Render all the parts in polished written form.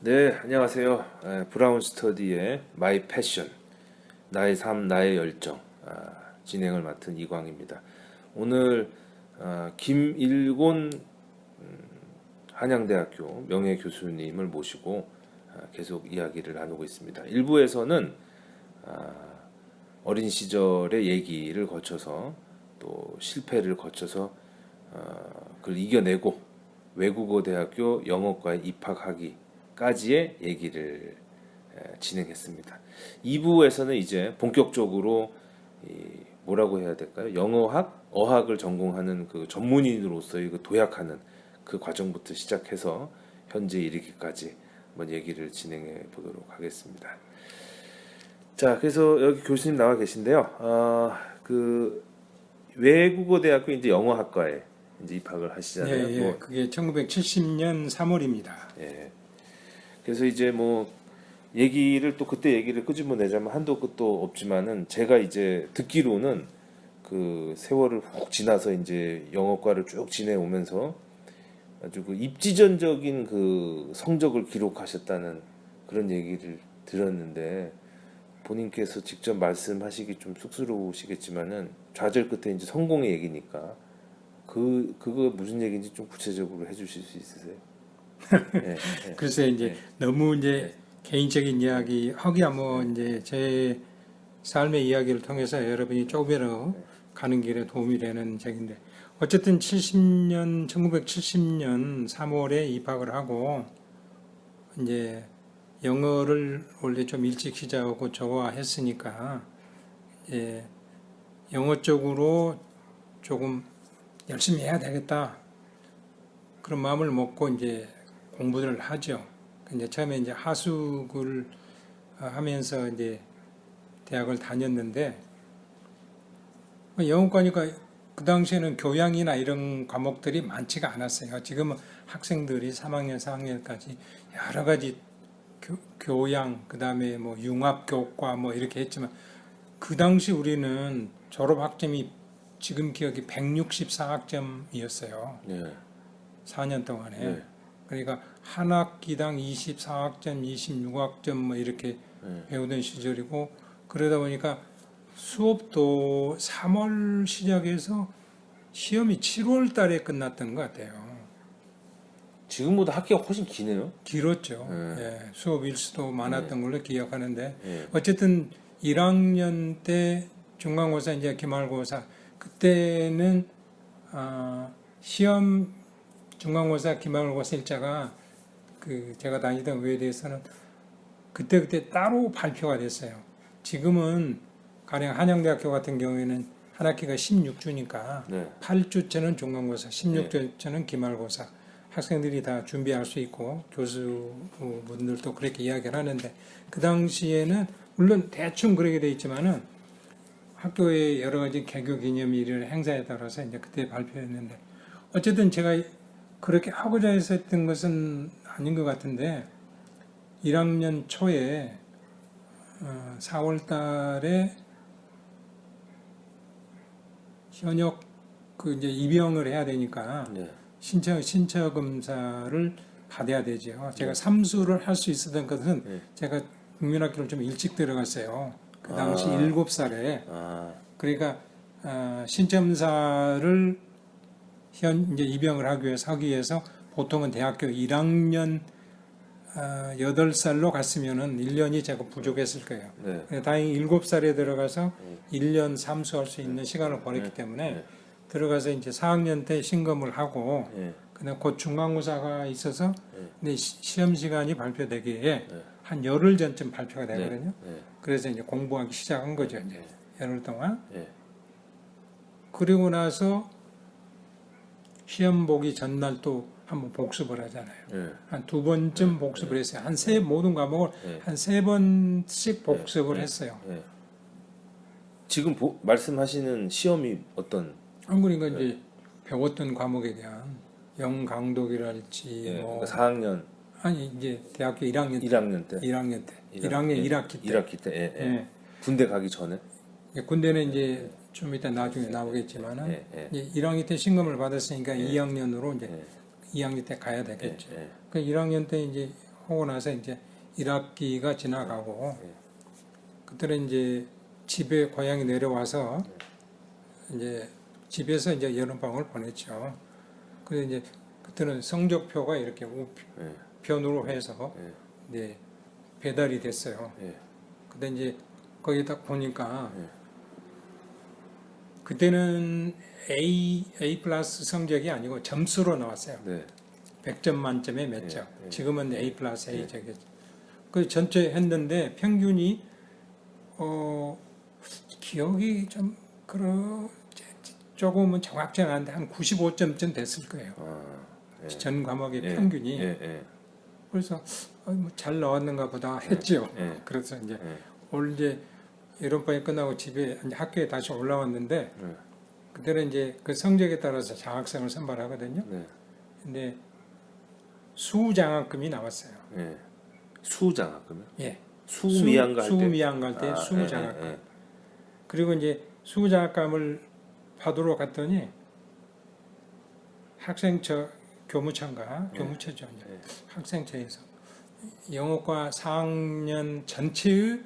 네, 안녕하세요. 브라운 스터디의 마이 패션, 나의 삶, 나의 열정 진행을 맡은 이광입니다. 오늘 김일곤 한양대학교 명예교수님을 모시고 계속 이야기를 나누고 있습니다. 일부에서는 어린 시절의 얘기를 거쳐서 또 실패를 거쳐서 그걸 이겨내고 외국어 대학교 영어과에 입학하기까지의 얘기를 진행했습니다. 2부에서는 이제 본격적으로 뭐라고 해야 될까요? 영어학, 어학을 전공하는 그 전문인으로서의 그 도약하는 그 과정부터 시작해서 현재 이르기까지 한번 얘기를 진행해 보도록 하겠습니다. 자, 그래서 여기 교수님 나와 계신데요. 그 외국어 대학교 이제 영어학과에 이제 입학을 하시잖아요. 예. 그게 1970년 3월입니다. 예. 그래서 이제 뭐 얘기를 또 그때 얘기를 끄집어내자면 한도 끝도 없지만은 제가 이제 듣기로는 그 세월을 훅 지나서 이제 영어과를 쭉 지내오면서 아주 그 입지전적인 그 성적을 기록하셨다는 그런 얘기를 들었는데 본인께서 직접 말씀하시기 좀 쑥스러우시겠지만은 좌절 끝에 이제 성공의 얘기니까 그거 무슨 얘기인지 좀 구체적으로 해주실 수 있으세요? 네, 네. 글쎄 이제 너무 이제 개인적인 이야기 하기야 뭐 이제 제 삶의 이야기를 통해서 여러분이 조금이라도 가는 길에 도움이 되는 책인데 어쨌든 1970년 3월에 입학을 하고 이제 영어를 원래 좀 일찍 시작하고 좋아했으니까 영어 쪽으로 조금 열심히 해야 되겠다 그런 마음을 먹고 이제 공부를 하죠. 이제 처음에 이제 하숙을 하면서 이제 대학을 다녔는데 영어과니까 그 당시에는 교양이나 이런 과목들이 많지가 않았어요. 지금은 학생들이 3학년, 4학년까지 여러 가지 교양, 그 다음에 뭐 융합교과 뭐 이렇게 했지만 그 당시 우리는 졸업 학점이 지금 기억이 164학점이었어요. 네. 4년 동안에. 네. 그러니까 한 학기당 24학점, 26학점 뭐 이렇게 배우던 시절이고 그러다 보니까 수업도 3월 시작해서 시험이 7월 달에 끝났던 것 같아요. 지금보다 학기가 훨씬 기네요. 길었죠. 예, 수업 일수도 많았던 걸로 기억하는데 예. 어쨌든 1학년 때 중간고사 이제 기말고사 그때는 시험 중간고사 기말고사 일자가 그 제가 다니던 외대에서는 그때 따로 발표가 됐어요. 지금은 가령 한양대학교 같은 경우에는 한 학기가 16주니까 네. 8주째는 중간고사, 16주째는 기말고사. 학생들이 다 준비할 수 있고 교수분들도 그렇게 이야기를 하는데 그 당시에는 물론 대충 그렇게 돼 있지만은 학교의 여러 가지 개교 기념일 이런 행사에 따라서 이제 그때 발표했는데 어쨌든 제가 그렇게 하고자 해서 했던 것은 아닌 것 같은데 1학년 초에 4월 달에 현역 그 이제 입영을 해야 되니까 네. 신체 검사를 받아야 되죠. 제가 삼수를 할 수 있었던 것은 제가 국민학교를 좀 일찍 들어갔어요. 그 당시 7살에. 그러니까 신체 검사를 이제 입영을 하기 위해서 보통은 대학교 1학년 8살로 갔으면은 1년이 제가 부족했을 거예요. 네. 다행히 7살에 들어가서 1년 삼수할 수 있는 시간을 보냈기 때문에 들어가서 이제 4학년 때 신검을 하고 그다음 곧 중간고사가 있어서 근데 시험 시간이 발표되기에 한 열흘 전쯤 발표가 되거든요. 그래서 이제 공부하기 시작한 거죠. 이제 열흘 동안. 그리고 나서 시험 보기 전날 또 한번 복습을 하잖아요. 한 2번쯤 복습을 했어요. 모든 과목을 한 3번씩 복습을 했어요. 지금 말씀하시는 시험이 어떤? 그러니까 이제 배웠던 과목에 대한 영강독이랄지 뭐 그러니까 4학년 아니 이제 대학교 1학년 1학년 때 1학년 1학기 때 1학기 때 군대 가기 전에 군대는 이제 좀 이따 나중에 나오겠지만은 이제 1학년 때 신검을 받았으니까 2학년으로 이제 2학년 때 가야 되겠죠. 그 1학년 때 이제 하고 나서 이제 1학기가 지나가고 그때는 이제 집에 고향에 내려와서 이제 집에서 이제 여름방학을 보냈죠. 그래서 이제 그때는 성적표가 이렇게 우편으로 해서 이제 배달이 됐어요. 근데 이제 거기 딱 보니까 그때는 A 플러스 성적이 아니고 점수로 나왔어요. 100점 만점에 몇 점. 지금은 A 플러스 A 저게. 그 전체 했는데 평균이 기억이 좀 조금은 정확치는 않은데 한 95점쯤 됐을 거예요. 전 과목의 평균이. 그래서 뭐잘 나왔는가 보다 했죠. 그래서 이제 올 이제 여름방학 끝나고 집에 이제 학교에 다시 올라왔는데 그때는 이제 그 성적에 따라서 장학생을 선발하거든요. 근데 수장학금이 나왔어요. 수장학금요? 예. 수미양 갈 때. 수미양 갈 때 수장학금. 그리고 이제 수장학금을 받으러 갔더니 학생처 교무처인가 교무처죠. 이제 학생처에서 영어과 4학년 전체의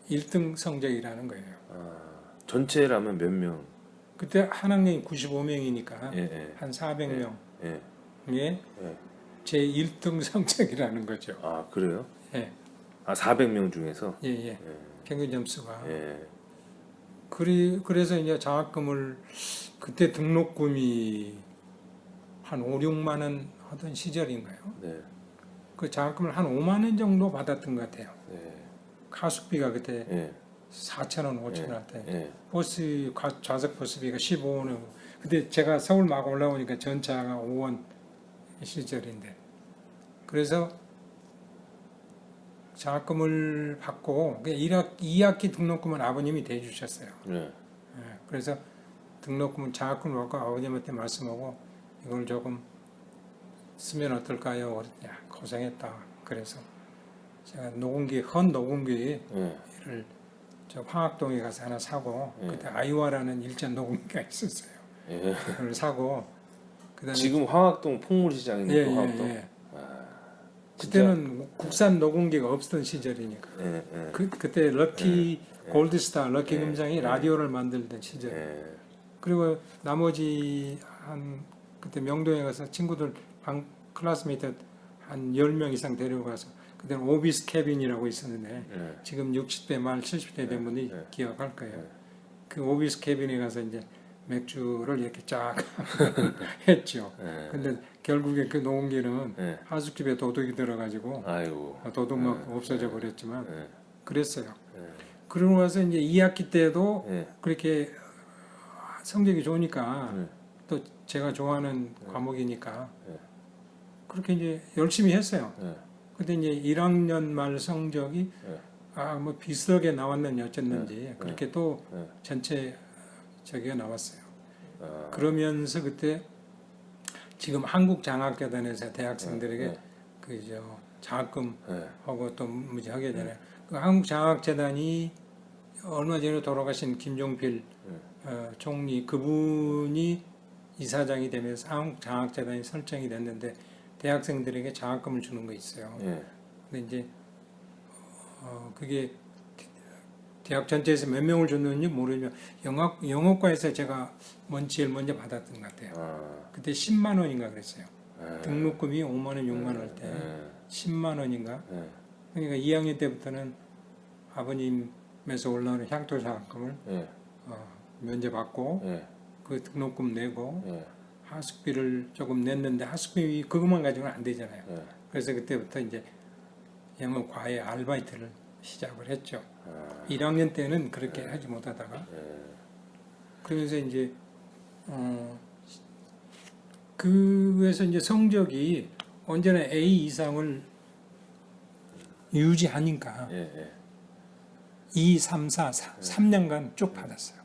1등 성적이라는 거예요. 전체라면 몇 명? 그때 한 학년이 95명이니까 한 400명 예. 제 1등 성적이라는 거죠. 아 그래요? 예. 400명 중에서. 평균 점수가. 그래서 이제 장학금을 그때 등록금이 한 5, 6만 원 하던 시절인가요? 그 장학금을 한 5만 원 정도 받았던 것 같아요. 가숙비가 그때 4천 원, 5천 원 할 때. 버스 좌석 버스비가 15원. 그때 제가 서울 막 올라오니까 전차가 5원 시절인데. 그래서 장학금을 받고 2학기 등록금은 아버님이 대주셨어요. 그래서 등록금은 장학금을 받고 아버님한테 말씀하고 이걸 조금 쓰면 어떨까요? 그랬더니 고생했다. 그래서 제가 헌 녹음기를 저 황학동에 가서 하나 사고 그때 아이와라는 일전 녹음기가 있었어요. 그걸 사고 그다음에 지금 황학동 풍물시장인데 또 황학동. 그때는 국산 녹음기가 없던 시절이니까. 그때 럭키 골드스타 럭키 금장이 라디오를 만들던 시절. 그리고 나머지 그때 명동에 가서 친구들 클래스메이트 한 10명 이상 데려가서 그때는 오비스 캐빈이라고 있었는데 지금 60대 말 70대 된 분이 기억할 거예요. 그 오비스 캐빈에 가서 이제 맥주를 이렇게 쫙 했죠. 근데 결국에 그 녹음기는 하숙집에 도둑이 들어가지고 도둑 막 없어져 버렸지만 그랬어요. 그러고 나서 이제 2학기 때도 그렇게 성적이 좋으니까 또 제가 좋아하는 과목이니까 그렇게 이제 열심히 했어요. 근데 이제 1학년 말 성적이 뭐 비슷하게 나왔는지 어쨌는지 그렇게 또 전체 저기가 나왔어요. 그러면서 그때 지금 한국장학재단에서 대학생들에게 그 장학금 하고 또 뭐지 하게 되잖아요. 그 한국장학재단이 얼마 전에 돌아가신 김종필 총리 그분이 이사장이 되면서 한국장학재단이 설정이 됐는데 대학생들에게 장학금을 주는 거 있어요. 근데 이제 그게 대학 전체에서 몇 명을 줬는지 모르지만 영어과에서 제가 제일 먼저 받았던 것 같아요. 그때 10만 원인가 그랬어요. 등록금이 5만 원, 6만 원 할 때 10만 원인가. 그러니까 2학년 때부터는 아버님에서 올라오는 향토 장학금을 면제받고 그 등록금 내고 하숙비를 조금 냈는데 하숙비 그것만 가지고는 안 되잖아요. 그래서 그때부터 이제 영어 과외 아르바이트를 시작을 했죠. 1학년 때는 그렇게 하지 못하다가 그러면서 이제 그래서 이제 성적이 언제나 A 이상을 유지하니까 2, 3, 4, 3년간 쭉 받았어요.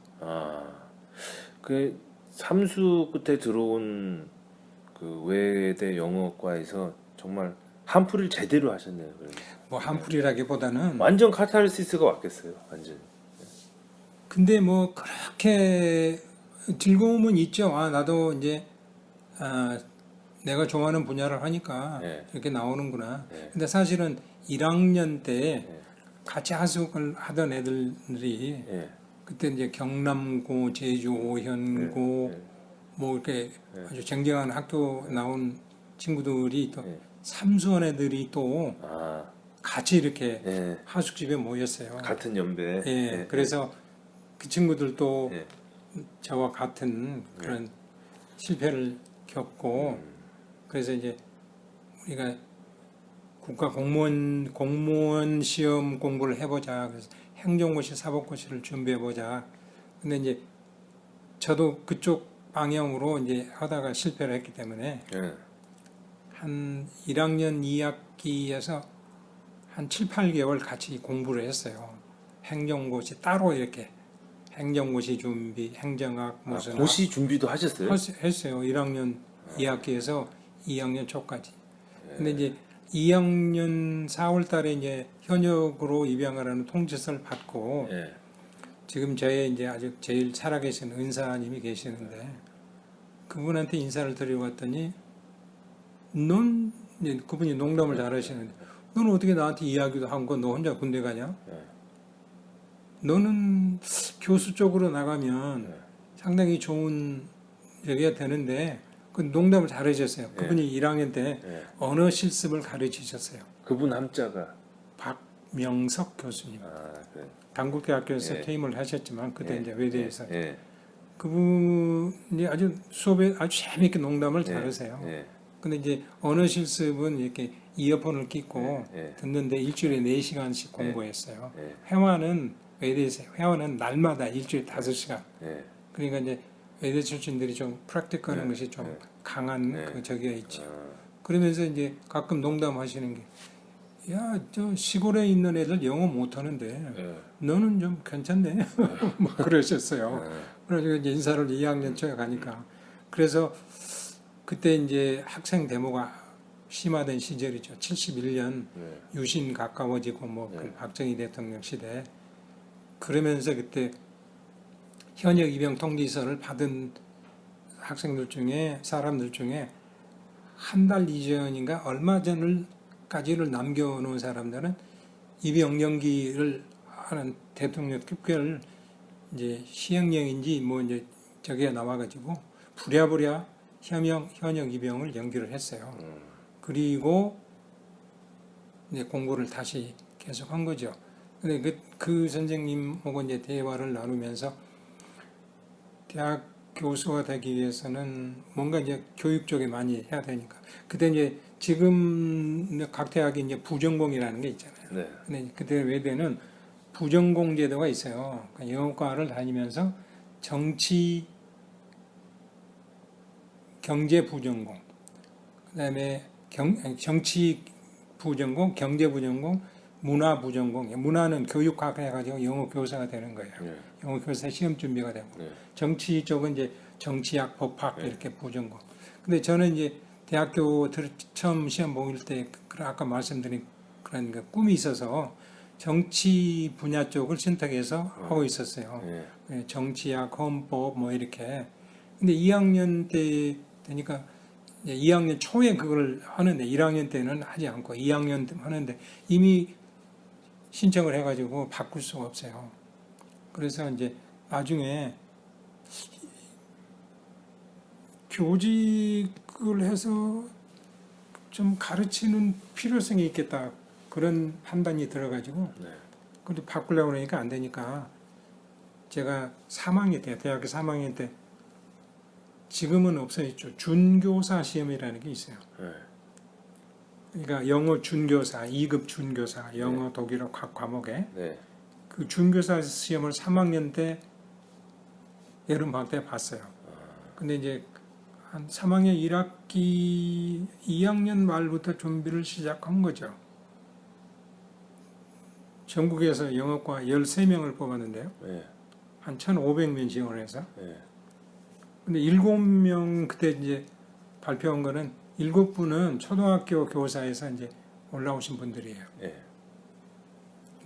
그 삼수 끝에 들어온 그 외대 영어과에서 정말 한풀이를 제대로 하셨네요. 뭐 한풀이라기보다는 완전 카타르시스가 왔겠어요. 완전. 근데 뭐 그렇게 즐거움은 있죠. 나도 이제 내가 좋아하는 분야를 하니까 예. 이렇게 나오는구나. 예. 근데 사실은 1학년 때 예. 같이 하숙을 하던 애들이 예. 그때 이제 경남고, 제주, 오현고 예. 뭐 이렇게 예. 아주 쟁쟁한 학교 나온 친구들이 또 예. 삼수원 애들이 또 아, 같이 이렇게 예. 하숙집에 모였어요. 같은 연배. 예, 그래서 그 친구들도 예. 저와 같은 그런 실패를 겪고 그래서 이제 우리가 국가 공무원 시험 공부를 해보자. 그래서 행정고시, 사법고시를 준비해보자. 근데 이제 저도 그쪽 방향으로 이제 하다가 실패를 했기 때문에 예. 한 1학년 2학기에서 한 7, 8개월 같이 공부를 했어요. 행정고시 따로 이렇게 행정고시 준비, 행정학 아, 무슨 고시 준비도 하셨어요? 했어요. 1학년 2학기에서 2학년 초까지. 근데 이제 2학년 4월 달에 이제 현역으로 입양하라는 통지서를 받고 예. 지금 저의 이제 아주 제일 살아계신 은사님이 계시는데 그분한테 인사를 드리고 갔더니 넌 이제 그분이 농담을 잘하시는데 너는 어떻게 나한테 이야기도 한 거 너 혼자 군대 가냐? 예. 너는 교수 쪽으로 나가면 네. 상당히 좋은 얘기가 되는데 그 농담을 잘해주셨어요. 그분이 1학년 때 예. 언어 실습을 가르치셨어요. 그분 함자가 박명석 교수님. 아, 그래. 단국대학교에서 예. 퇴임을 하셨지만 그때 예. 이제 외대에서 예. 그분이 아주 수업에 아주 재미있게 농담을 예. 잘하세요. 예. 근데 이제 언어 실습은 이렇게 이어폰을 끼고 예. 듣는데 일주일에 4시간씩 공부했어요. 예. 회화는 외대에서 회화는 날마다 일주일에 5시간. 예. 그러니까 이제 외대 출신들이 좀 프랙티컬한 네, 것이 좀 네. 강한 네. 그 저기가 있죠. 아, 그러면서 이제 가끔 농담하시는 게, 야, 저 시골에 있는 애들 영어 못하는데 예. 너는 좀 괜찮네. 뭐 그러셨어요. 예. 그래서 이제 인사를 2학년 초에 가니까 그래서 그때 이제 학생 데모가 심화된 시절이죠. 71년 예. 유신 가까워지고 뭐 그 네. 박정희 대통령 시대 그러면서 그때 현역 입영 통지서를 받은 학생들 중에 사람들 중에 한 달 이전인가 얼마 전을까지를 남겨놓은 사람들은 입영 연기를 하는 대통령 특별 이제 시행령인지 뭐 이제 저게 나와가지고 부랴부랴 현역 입영을 연기를 했어요. 그리고 이제 공부를 다시 계속한 거죠. 근데 그 선생님하고 이제 대화를 나누면서 대학 교수가 되기 위해서는 뭔가 이제 교육 쪽에 많이 해야 되니까. 그때 이제 지금 각 대학이 이제 부전공이라는 게 있잖아요. 네. 근데 그때 외대는 부전공 제도가 있어요. 그러니까 영어과를 다니면서 정치, 경제 부전공, 그다음에 정치 부전공, 경제 부전공, 문화 부전공. 문화는 교육학 해가지고 영어 교사가 되는 거예요. 예. 영어 교사 시험 준비가 되고. 네. 정치 쪽은 이제 정치학, 법학 네. 이렇게 부전공. 근데 저는 이제 대학교 처음 시험 보일 때 아까 말씀드린 그런 그 꿈이 있어서 정치 분야 쪽을 선택해서 하고 있었어요. 예. 정치학, 헌법 뭐 이렇게. 근데 2학년 때 되니까 이제 2학년 초에 그걸 하는데 1학년 때는 하지 않고 2학년 때 하는데 이미 신청을 해가지고 바꿀 수가 없어요. 그래서 이제 나중에 교직을 해서 좀 가르치는 필요성이 있겠다. 그런 판단이 들어가지고 네. 근데 바꾸려고 그러니까 안 되니까 제가 3학년 때 대학교 3학년 때 지금은 없어졌죠. 준교사 시험이라는 게 있어요. 예. 그러니까 영어 준교사, 2급 준교사, 영어, 독일어 각 과목에 네. 그 준교사 시험을 3학년 때 여름 방학 때 봤어요. 근데 이제 한 3학년 1학기 2학년 말부터 준비를 시작한 거죠. 전국에서 영어과 13명을 뽑았는데요. 예. 한 1,500명 지원을 해서. 예. 근데 7명 그때 이제 발표한 거는 7분은 초등학교 교사에서 이제 올라오신 분들이에요. 예.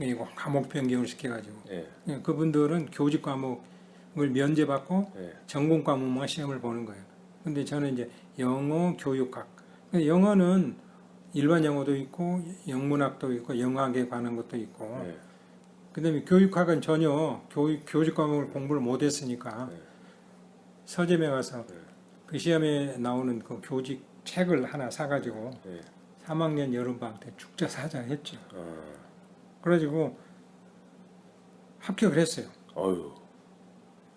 이거 과목 변경을 시켜가지고. 예. 그분들은 교직 과목을 면제받고 예. 전공 과목만 시험을 보는 거예요. 근데 저는 이제 영어 교육학. 영어는 일반 영어도 있고 영문학도 있고 영어학에 관한 것도 있고. 네. 그다음에 교육학은 전혀 교직 과목을 공부를 못했으니까 네. 서점에 가서 네. 그 시험에 나오는 그 교직 책을 하나 사가지고 네. 3학년 여름방학 때 축제사자 했죠. 아, 그래가지고 합격을 했어요. 어휴.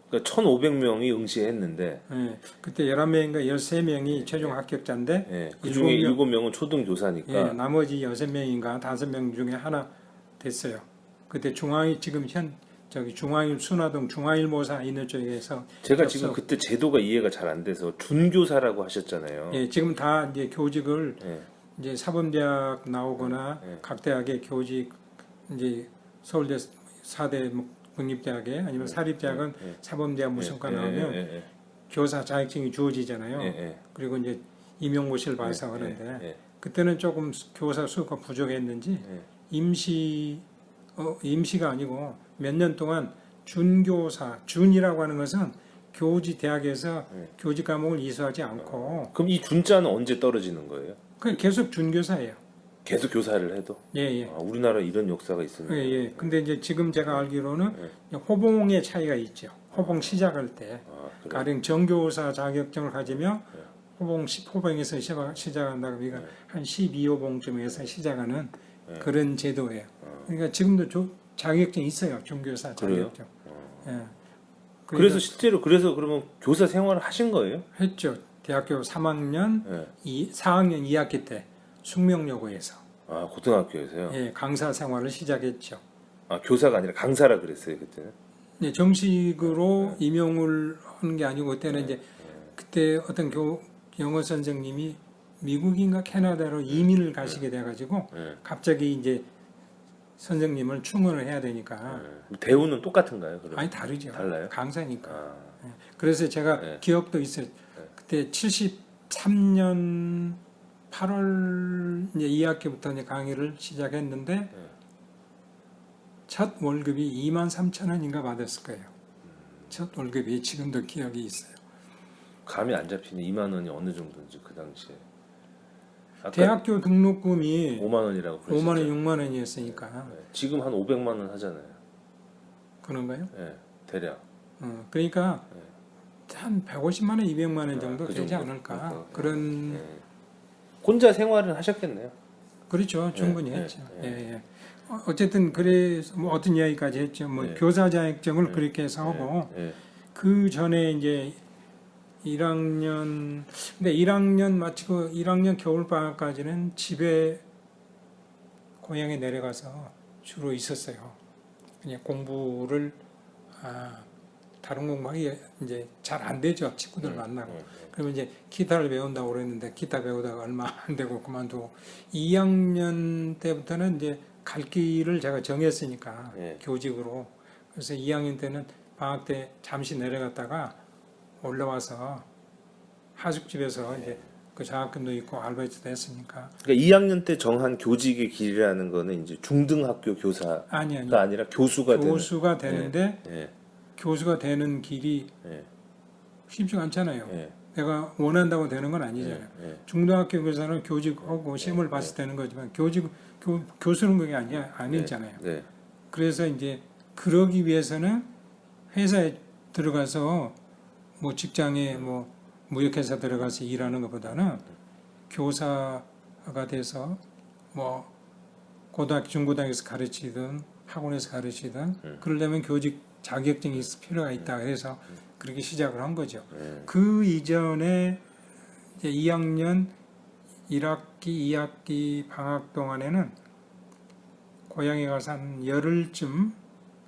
그러니까 1,500명이 응시했는데, 예, 그때 11명인가 13명이 최종 합격자인데 예, 그 중에 일곱 7명은 초등교사니까. 예, 나머지 6명인가 5명 중에 하나 됐어요. 그때 중앙이 지금 중앙일 순화동 중앙일모사 있는 쪽에서 제가 접속. 지금 그때 제도가 이해가 잘 안 돼서 준교사라고 하셨잖아요. 예, 지금 다 이제 교직을 예, 이제 사범대학 나오거나 예. 각 대학의 교직 이제 서울대 4대 국립대학에 아니면 사립대학은 예. 사범대학 무슨과 예, 나오면 예, 예, 교사 자격증이 주어지잖아요. 예, 예. 그리고 이제 임용고시를 봐서 예, 그런데 예, 그때는 조금 교사 수가 부족했는지 예. 임시가 아니고 몇 년 동안 준교사, 준이라고 하는 것은 교직 대학에서 네. 교직 과목을 이수하지 않고 그럼 이 준자는 언제 떨어지는 거예요? 그냥 계속 준교사예요. 계속 교사를 해도? 예, 예. 아, 우리나라 이런 역사가 예, 있었네요. 예. 근데 이제 지금 제가 알기로는 호봉의 차이가 있죠. 호봉 시작할 때 아, 그래? 가령 정교사 자격증을 가지면 네. 호봉에서 시작한다고 우리가 네. 한 12호봉쯤에서 시작하는 네. 그런 제도예요. 어. 그러니까 지금도 자격증이 있어요. 중교사 그래요? 자격증. 어. 예. 그래서 실제로 그러면 교사 생활을 하신 거예요? 했죠. 대학교 3학년, 예. 4학년 2학기 때 숙명여고에서 아, 고등학교에서요? 예, 강사 생활을 시작했죠. 아, 교사가 아니라 강사라 그랬어요, 그때는? 예, 정식으로 임용을 하는 게 아니고 그때는 이제 그때 어떤 영어 선생님이 미국인가 캐나다로 이민을 가시게 돼가지고 예. 갑자기 이제 선생님을 충원을 해야 되니까 예. 대우는 똑같은가요, 그럼? 아니 다르죠. 달라요? 강사니까. 아, 그래서 제가 네. 기억도 있어요. 그때 73년 8월 이제 2학기부터 이제 강의를 시작했는데 첫 월급이 23,000원인가 받았을 거예요. 첫 월급이 지금도 기억이 있어요. 감이 안 잡히네. 2만 원이 어느 정도인지 그 당시에. 아까 대학교 등록금이 5만 원이라고 5만 원, 그랬었죠. 6만 원이었으니까 네. 지금 한 500만 원 하잖아요. 그런가요? 예, 대략. 그러니까 한 150만 원, 200만 원 정도 그 되지 정도? 않을까? 그러니까, 그런 예. 혼자 생활은 하셨겠네요. 그렇죠. 충분히 예, 했죠. 예, 예, 예. 어쨌든 그래서 뭐 어떤 이야기까지 했죠. 뭐 예. 교사 자격증을 예. 그렇게 해서 하고 예, 그 전에 이제 1학년 근데 1학년 마치고 1학년 겨울 방학까지는 집에 고향에 내려가서 주로 있었어요. 그냥 공부를 다른 공부하기 이제 잘 안 되죠. 친구들 만나고. 그러면 이제 기타를 배운다고 그랬는데 기타 배우다가 얼마 안 되고 그만두고 2학년 때부터는 이제 갈 길을 제가 정했으니까 예. 교직으로 그래서 2학년 때는 방학 때 잠시 내려갔다가 올라와서 하숙집에서 이제 그 장학금도 있고 알바이트도 했으니까 그러니까 2학년 때 정한 교직의 길이라는 거는 이제 중등학교 교사가 아니 아니라 교수가 교수가 되는데 되는. 교수가 되는 길이 예, 쉽지가 않잖아요. 예, 내가 원한다고 되는 건 아니잖아요. 예, 예. 중등학교 교사는 교직하고 시험을 봤을 때는 거지만 교수는 그게 아니잖아요. 네. 그래서 이제 그러기 위해서는 회사에 들어가서 뭐 직장에 뭐 무역회사 들어가서 일하는 것보다는 교사가 돼서 뭐 고등학교, 중고등학교에서 가르치든 학원에서 가르치든 그러려면 교직 자격증이 있을 필요가 있다. 그래서 그렇게 시작을 한 거죠. 그 이전에 이제 2학년 1학기, 2학기 방학 동안에는 고향에 가서 한 열흘쯤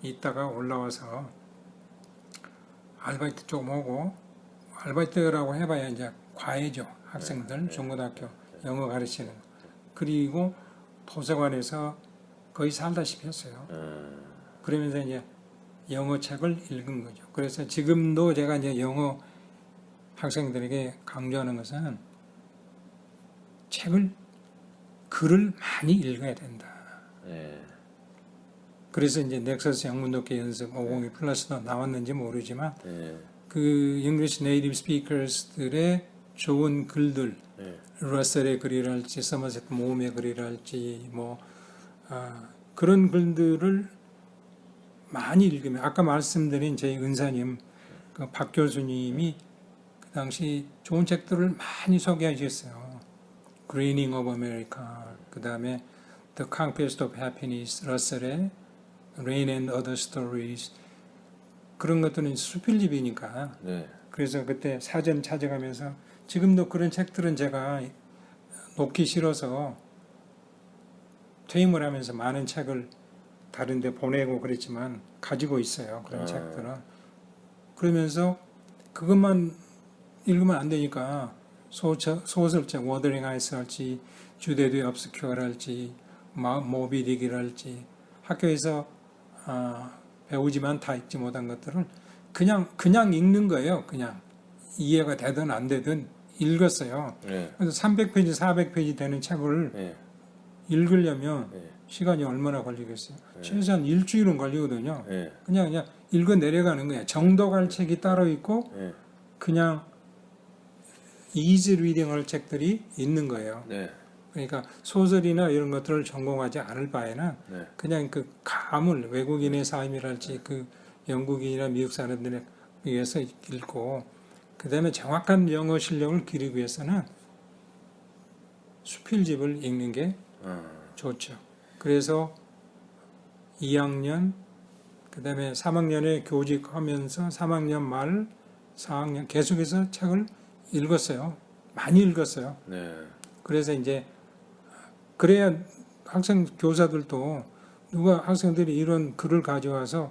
있다가 올라와서 알바이트 조금 하고 알바이트라고 해봐야 이제 과외죠. 학생들 중고등학교 영어 가르치는 그리고 도서관에서 거의 살다시피 했어요. 그러면서 이제 영어 책을 읽은 거죠. 그래서 지금도 제가 이제 영어 학생들에게 강조하는 것은 글을 많이 읽어야 된다. 예. 그래서 이제 넥서스 영문독해 연습 502 플러스도 나왔는지 모르지만 예. 그 English Native Speakers들의 좋은 글들, 네. 러셀의 글이랄지 서머셋 모음의 글이랄지 뭐 그런 글들을 많이 읽으면 아까 말씀드린 저희 은사님 그 박 교수님이 그 당시 좋은 책들을 많이 소개해 주셨어요. Greening of America, 그 다음에 The Conquest of Happiness, 러셀의 Rain and Other Stories, 그런 것들은 수필집이니까. 네. 그래서 그때 사전 찾아가면서 지금도 그런 책들은 제가 놓기 싫어서 퇴임을 하면서 많은 책을 다른 데 보내고 그랬지만 가지고 있어요. 그런 책들은. 그러면서 그것만 읽으면 안 되니까 소설책 워더링 하이스 할지 주데드 업스큐어랄지 모비딕이랄지 학교에서 배우지만 다 읽지 못한 것들을 그냥 읽는 거예요. 그냥 이해가 되든 안 되든 읽었어요. 네. 그래서 300페이지, 400페이지 되는 책을 네. 읽으려면 네. 시간이 얼마나 걸리겠어요? 최소한 일주일은 걸리거든요. 네. 그냥 읽어 내려가는 거예요. 정독할 책이 따로 있고 네. 그냥 이지 리딩할 책들이 있는 거예요. 네. 그러니까 소설이나 이런 것들을 전공하지 않을 바에는 네. 그냥 그 감을 외국인의 삶이랄지 그 영국인이나 미국 사람들에 의해서 읽고 그 다음에 정확한 영어 실력을 기르기 위해서는 수필집을 읽는 게 좋죠. 그래서 2학년 그 다음에 3학년에 교직하면서 3학년 말 4학년 계속해서 책을 읽었어요. 많이 읽었어요. 네. 그래서 이제 그래야 학생 교사들도 누가 학생들이 이런 글을 가져와서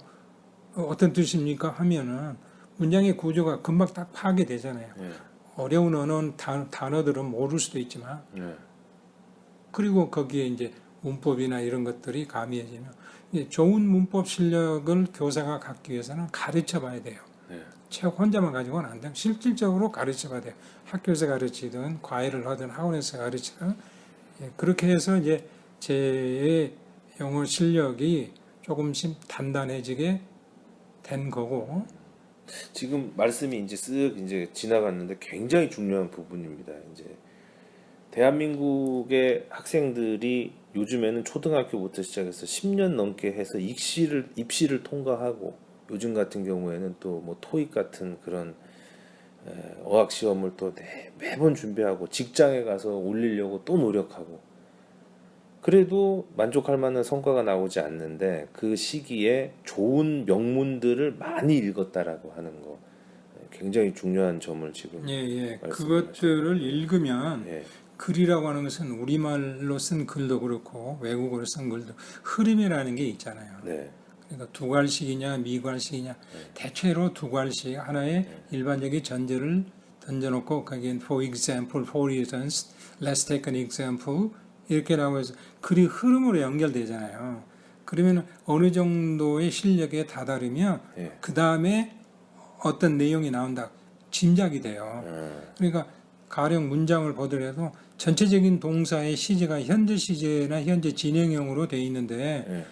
어떤 뜻입니까 하면은 문장의 구조가 금방 딱 파악이 되잖아요. 네. 어려운 언어 단어들은 모를 수도 있지만 네. 그리고 거기에 이제 문법이나 이런 것들이 가미해지면 이제 좋은 문법 실력을 교사가 갖기 위해서는 가르쳐 봐야 돼요. 네. 책 혼자만 가지고는 안 돼요. 실질적으로 가르쳐 봐야 돼요. 학교에서 가르치든 과외를 하든 학원에서 가르치든 그렇게 해서 이제 제 영어 실력이 조금씩 단단해지게 된 거고. 지금 말씀이 이제 쓱 이제 지나갔는데 굉장히 중요한 부분입니다. 이제 대한민국의 학생들이 요즘에는 초등학교부터 시작해서 10년 넘게 해서 입시를 통과하고 요즘 같은 경우에는 또 뭐 토익 같은 그런 어학 시험을 또 매번 준비하고 직장에 가서 올리려고 또 노력하고 그래도 만족할 만한 성과가 나오지 않는데 그 시기에 좋은 명문들을 많이 읽었다라고 하는 거 굉장히 중요한 점을 지금 예. 말씀하셨습니다. 그것들을 읽으면 예. 글이라고 하는 것은 우리말로 쓴 글도 그렇고 외국어로 쓴 글도 흐름이라는 게 있잖아요. 네. 그러니까 두괄식이냐 미괄식이냐 대체로 두괄식 하나의 일반적인 전제를 던져놓고 거기엔 for example, for instance, let's take an example 이렇게 나오고 해서 글이 흐름으로 연결되잖아요. 그러면 어느 정도의 실력에 다다르면 예. 그 다음에 어떤 내용이 나온다 짐작이 돼요. 그러니까 가령 문장을 보더라도 전체적인 동사의 시제가 현재 시제나 현재 진행형으로 돼 있는데 예.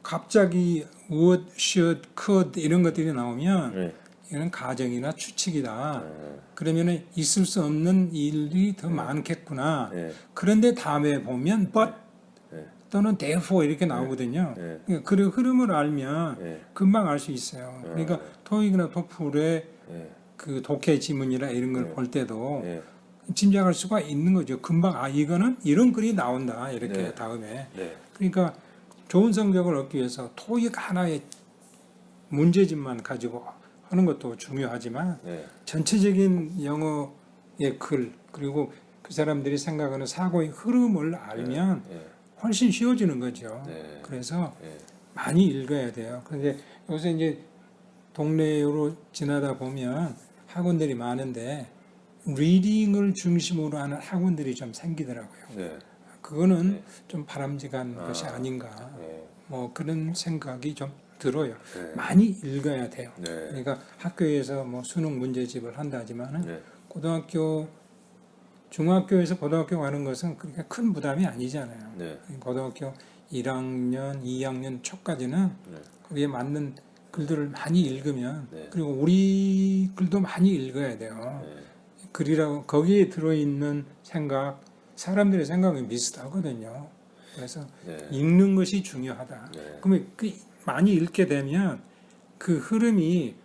갑자기 would, should, could 이런 것들이 나오면 예. 이건 가정이나 추측이다. 그러면 있을 수 없는 일이 더 많겠구나. 예. 그런데 다음에 보면 but 예. 또는 therefore 이렇게 나오거든요. 예. 그러니까 그 흐름을 알면 예. 금방 알 수 있어요. 그러니까 토익이나 토플의 예. 그 독해 지문이나 이런 걸 볼 때도 예. 짐작할 수가 있는 거죠. 금방 이거는 이런 글이 나온다. 이렇게 네. 다음에. 네. 그러니까 좋은 성적을 얻기 위해서 토익 하나의 문제집만 가지고 하는 것도 중요하지만 네. 전체적인 영어의 글 그리고 그 사람들이 생각하는 사고의 흐름을 알면 네. 훨씬 쉬워지는 거죠. 네. 그래서 네. 많이 읽어야 돼요. 그런데 요새 이제 동네로 지나다 보면 학원들이 많은데 리딩을 중심으로 하는 학원들이 좀 생기더라고요. 네. 그거는 좀 바람직한 것이 아닌가. 네. 뭐 그런 생각이 좀 들어요. 네. 많이 읽어야 돼요. 네. 그러니까 학교에서 뭐 수능 문제집을 한다지만은 네. 고등학교, 중학교에서 고등학교 가는 것은 그렇게 큰 부담이 아니잖아요. 네. 고등학교 1학년, 2학년 초까지는 네. 거기에 맞는 글들을 많이 읽으면 네. 그리고 우리 글도 많이 읽어야 돼요. 네. 글이라고 거기에 들어있는 생각, 사람들의 생각은 비슷하거든요. 그래서 네. 읽는 것이 중요하다. 네. 그러면 많이 읽게 되면 그 흐름이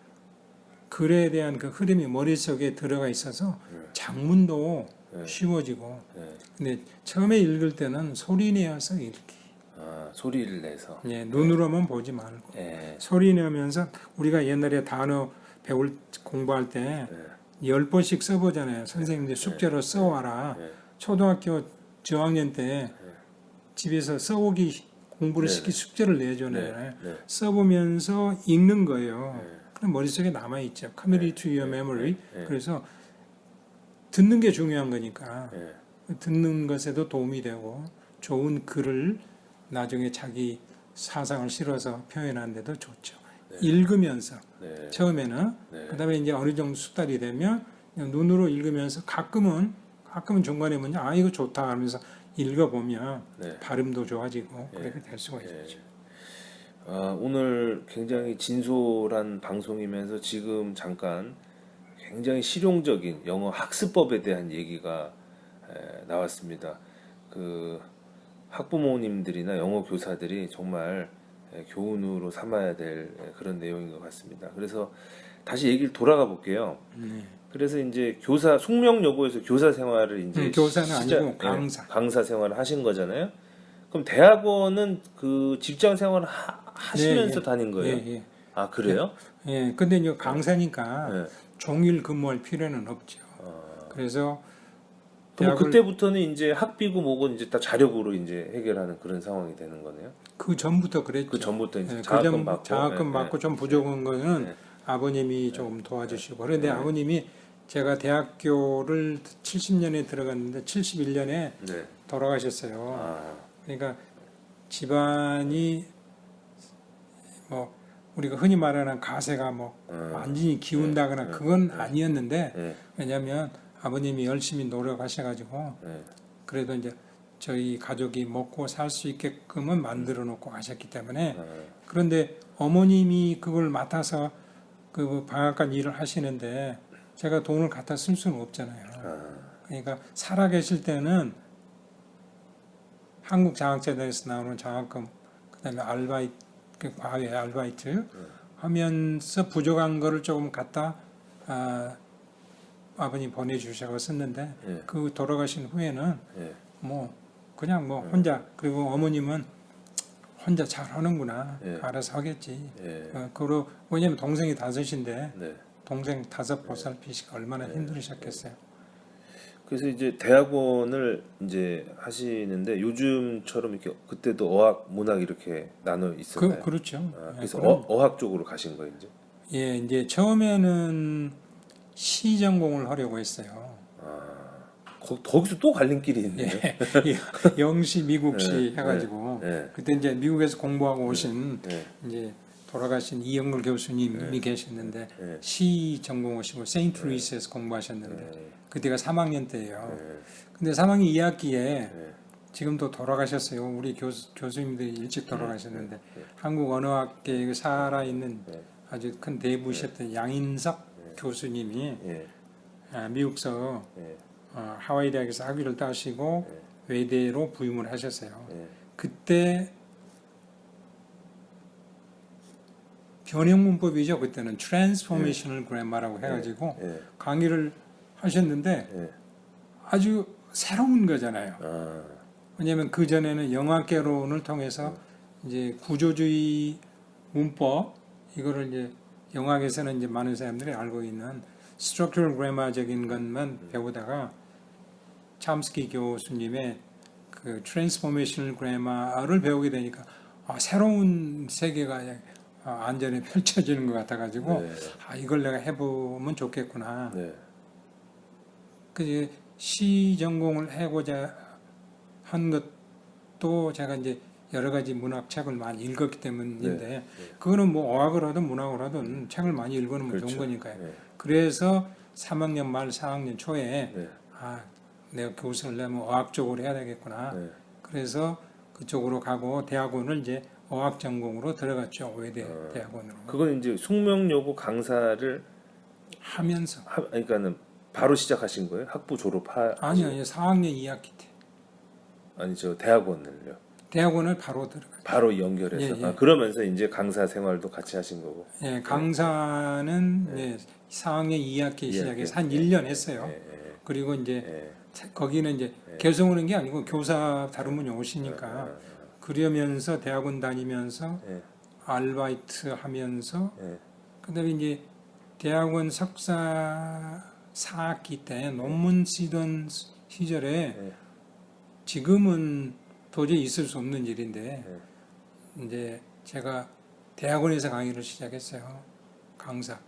글에 대한 그 흐름이 머릿속에 들어가 있어서 작문도 네. 쉬워지고. 네. 근데 처음에 읽을 때는 소리 내어서 읽기. 아, 소리를 내서. 예, 눈으로만 보지 말고 예. 소리 내면서 우리가 옛날에 단어 공부할 때 네. 10번씩 써보잖아요. 선생님들 숙제로 써와라. 네. 초등학교 저학년 때 집에서 써오기 공부를 네. 시키 숙제를 네. 내주잖아요. 네. 써보면서 읽는 거예요. 네. 그럼 머릿속에 남아있죠. Committed to your 네. memory. 네. 그래서 듣는 게 중요한 거니까 네. 듣는 것에도 도움이 되고 좋은 글을 나중에 자기 사상을 실어서 표현하는데도 좋죠. 네. 읽으면서 네. 처음에는 네. 그다음에 이제 어느 정도 숙달이 되면 그냥 눈으로 읽으면서 가끔은 중간에 뭐냐 이거 좋다 하면서 읽어보면 네. 발음도 좋아지고 네. 그렇게 될 수가 네. 있죠. 아, 오늘 굉장히 진솔한 방송이면서 지금 잠깐 굉장히 실용적인 영어 학습법에 대한 얘기가 나왔습니다. 그 학부모님들이나 영어 교사들이 정말 교훈으로 삼아야 될 그런 내용인 것 같습니다. 그래서 다시 얘기를 돌아가 볼게요. 그래서 이제 교사 숙명여고에서 교사 생활을 이제 교사는 아니고 네, 강사. 강사 생활을 하신 거잖아요. 그럼 대학원은 그 직장 생활을 하시면서 네, 다닌 거예요. 예. 아 그래요? 예. 근데 이제 강사니까 네. 종일 근무할 필요는 없죠. 그래서 그럼 대학을- 그때부터는 이제 학비고 뭐고 이제 다 자력으로 이제 해결하는 그런 상황이 되는 거네요. 그 전부터 그랬죠. 그 전부터 이제 예, 자학금 받고, 자학금 예, 받고 좀 부족한 거는 네. 아버님이 조금 도와주시고 그런데 아버님이 제가 대학교를 70년에 들어갔는데 71년에 네. 돌아가셨어요. 아, 그러니까 집안이 뭐 우리가 흔히 말하는 가세가 뭐 완전히 기운다거나 그건 아니었는데 네. 왜냐하면 아버님이 열심히 노력하셔가지고 네. 그래도 이제 저희 가족이 먹고 살 수 있게끔은 만들어 놓고 가셨기 때문에 그런데 어머님이 그걸 맡아서 그 방앗간 일을 하시는데 제가 돈을 갖다 쓸 수는 없잖아요. 그러니까 살아 계실 때는 한국장학재단에서 나오는 장학금 그다음에 아르바이트 그 과외 아르바이트 하면서 부족한 거를 조금 갖다 아버님 보내주셔서 썼는데 네. 그 돌아가신 후에는 네. 뭐 그냥 뭐 혼자 그리고 어머님은 혼자 잘하는구나 네. 알아서 하겠지. 네. 그리고 왜냐면 동생이 5인데 네. 동생 5 보살피시가 얼마나 힘들으셨겠어요. 그래서 이제 대학원을 이제 하시는데 요즘처럼 이렇게 그때도 어학, 문학 이렇게 나눠 있었나요? 그렇죠. 아, 예, 그래서 그럼- 어학 쪽으로 가신 거예요, 이제. 예, 이제 처음에는 시 전공을 하려고 했어요. 거기서 또 갈림길이 있네요. 예, 영시, 미국시 네, 해가지고 네, 그때 이제 미국에서 공부하고 오신 네. 이제 돌아가신 이영글 교수님이 계셨는데 네. 시 전공하시고 세인트 루이스에서 공부하셨는데 네. 그때가 3학년 때예요. 네. 근데 3학년 2학기에 네. 지금도 돌아가셨어요. 우리 교수님들이 일찍 돌아가셨는데 네. 한국 언어학계에 살아있는 네. 아주 큰 대부셨던 양인석 교수님이 예. 미국서 예. 하와이 대학에서 학위를 따시고 외대로 부임을 하셨어요. 예. 그때 변형문법이죠. 그때는 Transformational Grammar라고 해가지고 예. 강의를 하셨는데 예. 아주 새로운 거잖아요. 아. 왜냐하면 그 전에는 영학개론을 통해서 이제 구조주의 문법 이거를 이제 영학에서는 이제 많은 사람들이 알고 있는 Structural Grammar적인 것만 배우다가 참스키 교수님의 그 Transformational Grammar를 배우게 되니까 새로운 세계가 안전에 펼쳐지는 것 같아가지고 네. 이걸 내가 해보면 좋겠구나. 네. 그 시 전공을 해고자 한 것도 제가 이제 여러 가지 문학책을 많이 읽었기 때문인데 그거는 뭐 어학을 하든 문학을 하든 책을 많이 읽으면 그렇죠. 좋은 거니까요. 네. 그래서 3학년 말 4학년 초에 네. 내가 교수를 내면 어학 쪽으로 해야 되겠구나. 네. 그래서 그쪽으로 가고 대학원을 이제 어학 전공으로 들어갔죠. 외대 대학원으로 그건 이제 숙명여고 강사를 하면서 그러니까는 바로 시작하신 거예요? 학부 아니요, 4학년 2학기 때 아니 저 대학원을요. 대학원을 바로 들어갔죠. 바로 연결해서 예, 예. 그러면서 이제 강사 생활도 같이 하신 거고. 예, 강사는 예, 4학년 2학기 시작해서 한 1년 했어요. 그리고 이제 거기는 이제 계속 오는 게 아니고 교사 다른 분이 오시니까 그러면서 대학원 다니면서 아르바이트 하면서 그다음에 이제 대학원 석사 4학기 때 논문 쓰던 시절에 지금은 도저히 있을 수 없는 일인데 이제 제가 대학원에서 강의를 시작했어요. 강사.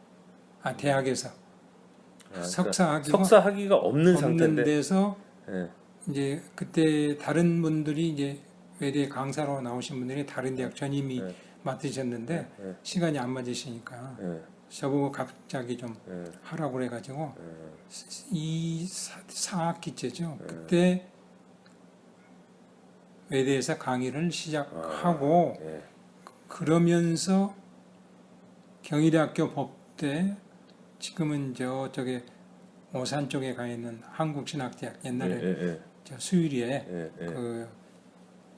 대학에서. 그러니까 석사 학위가 없는 상태인데 데서 예. 이제 그때 다른 분들이 이제 외대 강사로 나오신 분들이 다른 대학 전임이 맡으셨는데 시간이 안 맞으시니까 저보고 갑자기 좀 하라고 그래가지고 이 4학기째죠. 그때 외대에서 강의를 시작하고 그러면서 경희대학교 법대 지금은 저쪽에 오산 쪽에 가 있는 한국신학대학 옛날에 저 수유리에 그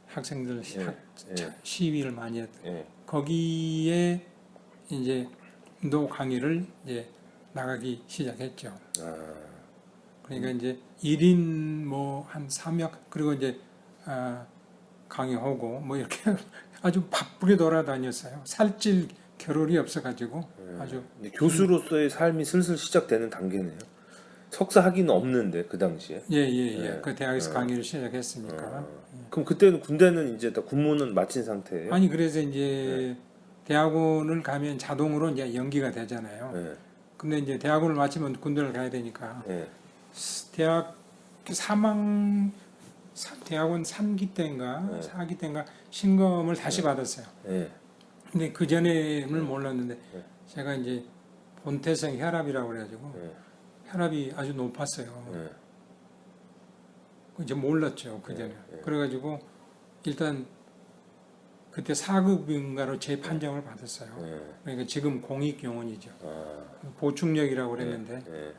학생들 시위를 많이 했던 거기에 이제 도 강의를 이제 나가기 시작했죠. 그러니까 이제 1인 뭐 한 3역 그리고 이제 강의하고 뭐 이렇게 아주 바쁘게 돌아다녔어요. 살찔 겨를이 없어가지고 아주 교수로서의 삶이 슬슬 시작되는 단계네요. 석사 학위는 없는데 그 당시에. 그 대학에서 강의를 시작했으니까. 그럼 그때는 군대는 이제 다 군무는 마친 상태예요? 아니 그래서 이제 대학원을 가면 자동으로 이제 연기가 되잖아요. 근데 이제 대학원을 마치면 군대를 가야 되니까 대학 대학원 3기 때인가 4기 때인가 신검을 다시 받았어요. 근데 그 전에는 몰랐는데 제가 이제 본태성 혈압이라고 그래가지고 혈압이 아주 높았어요. 이제 몰랐죠 그 전에. 그래가지고 일단 그때 4급인가로 재판정을 받았어요. 그러니까 지금 공익요원이죠. 보충력이라고 그랬는데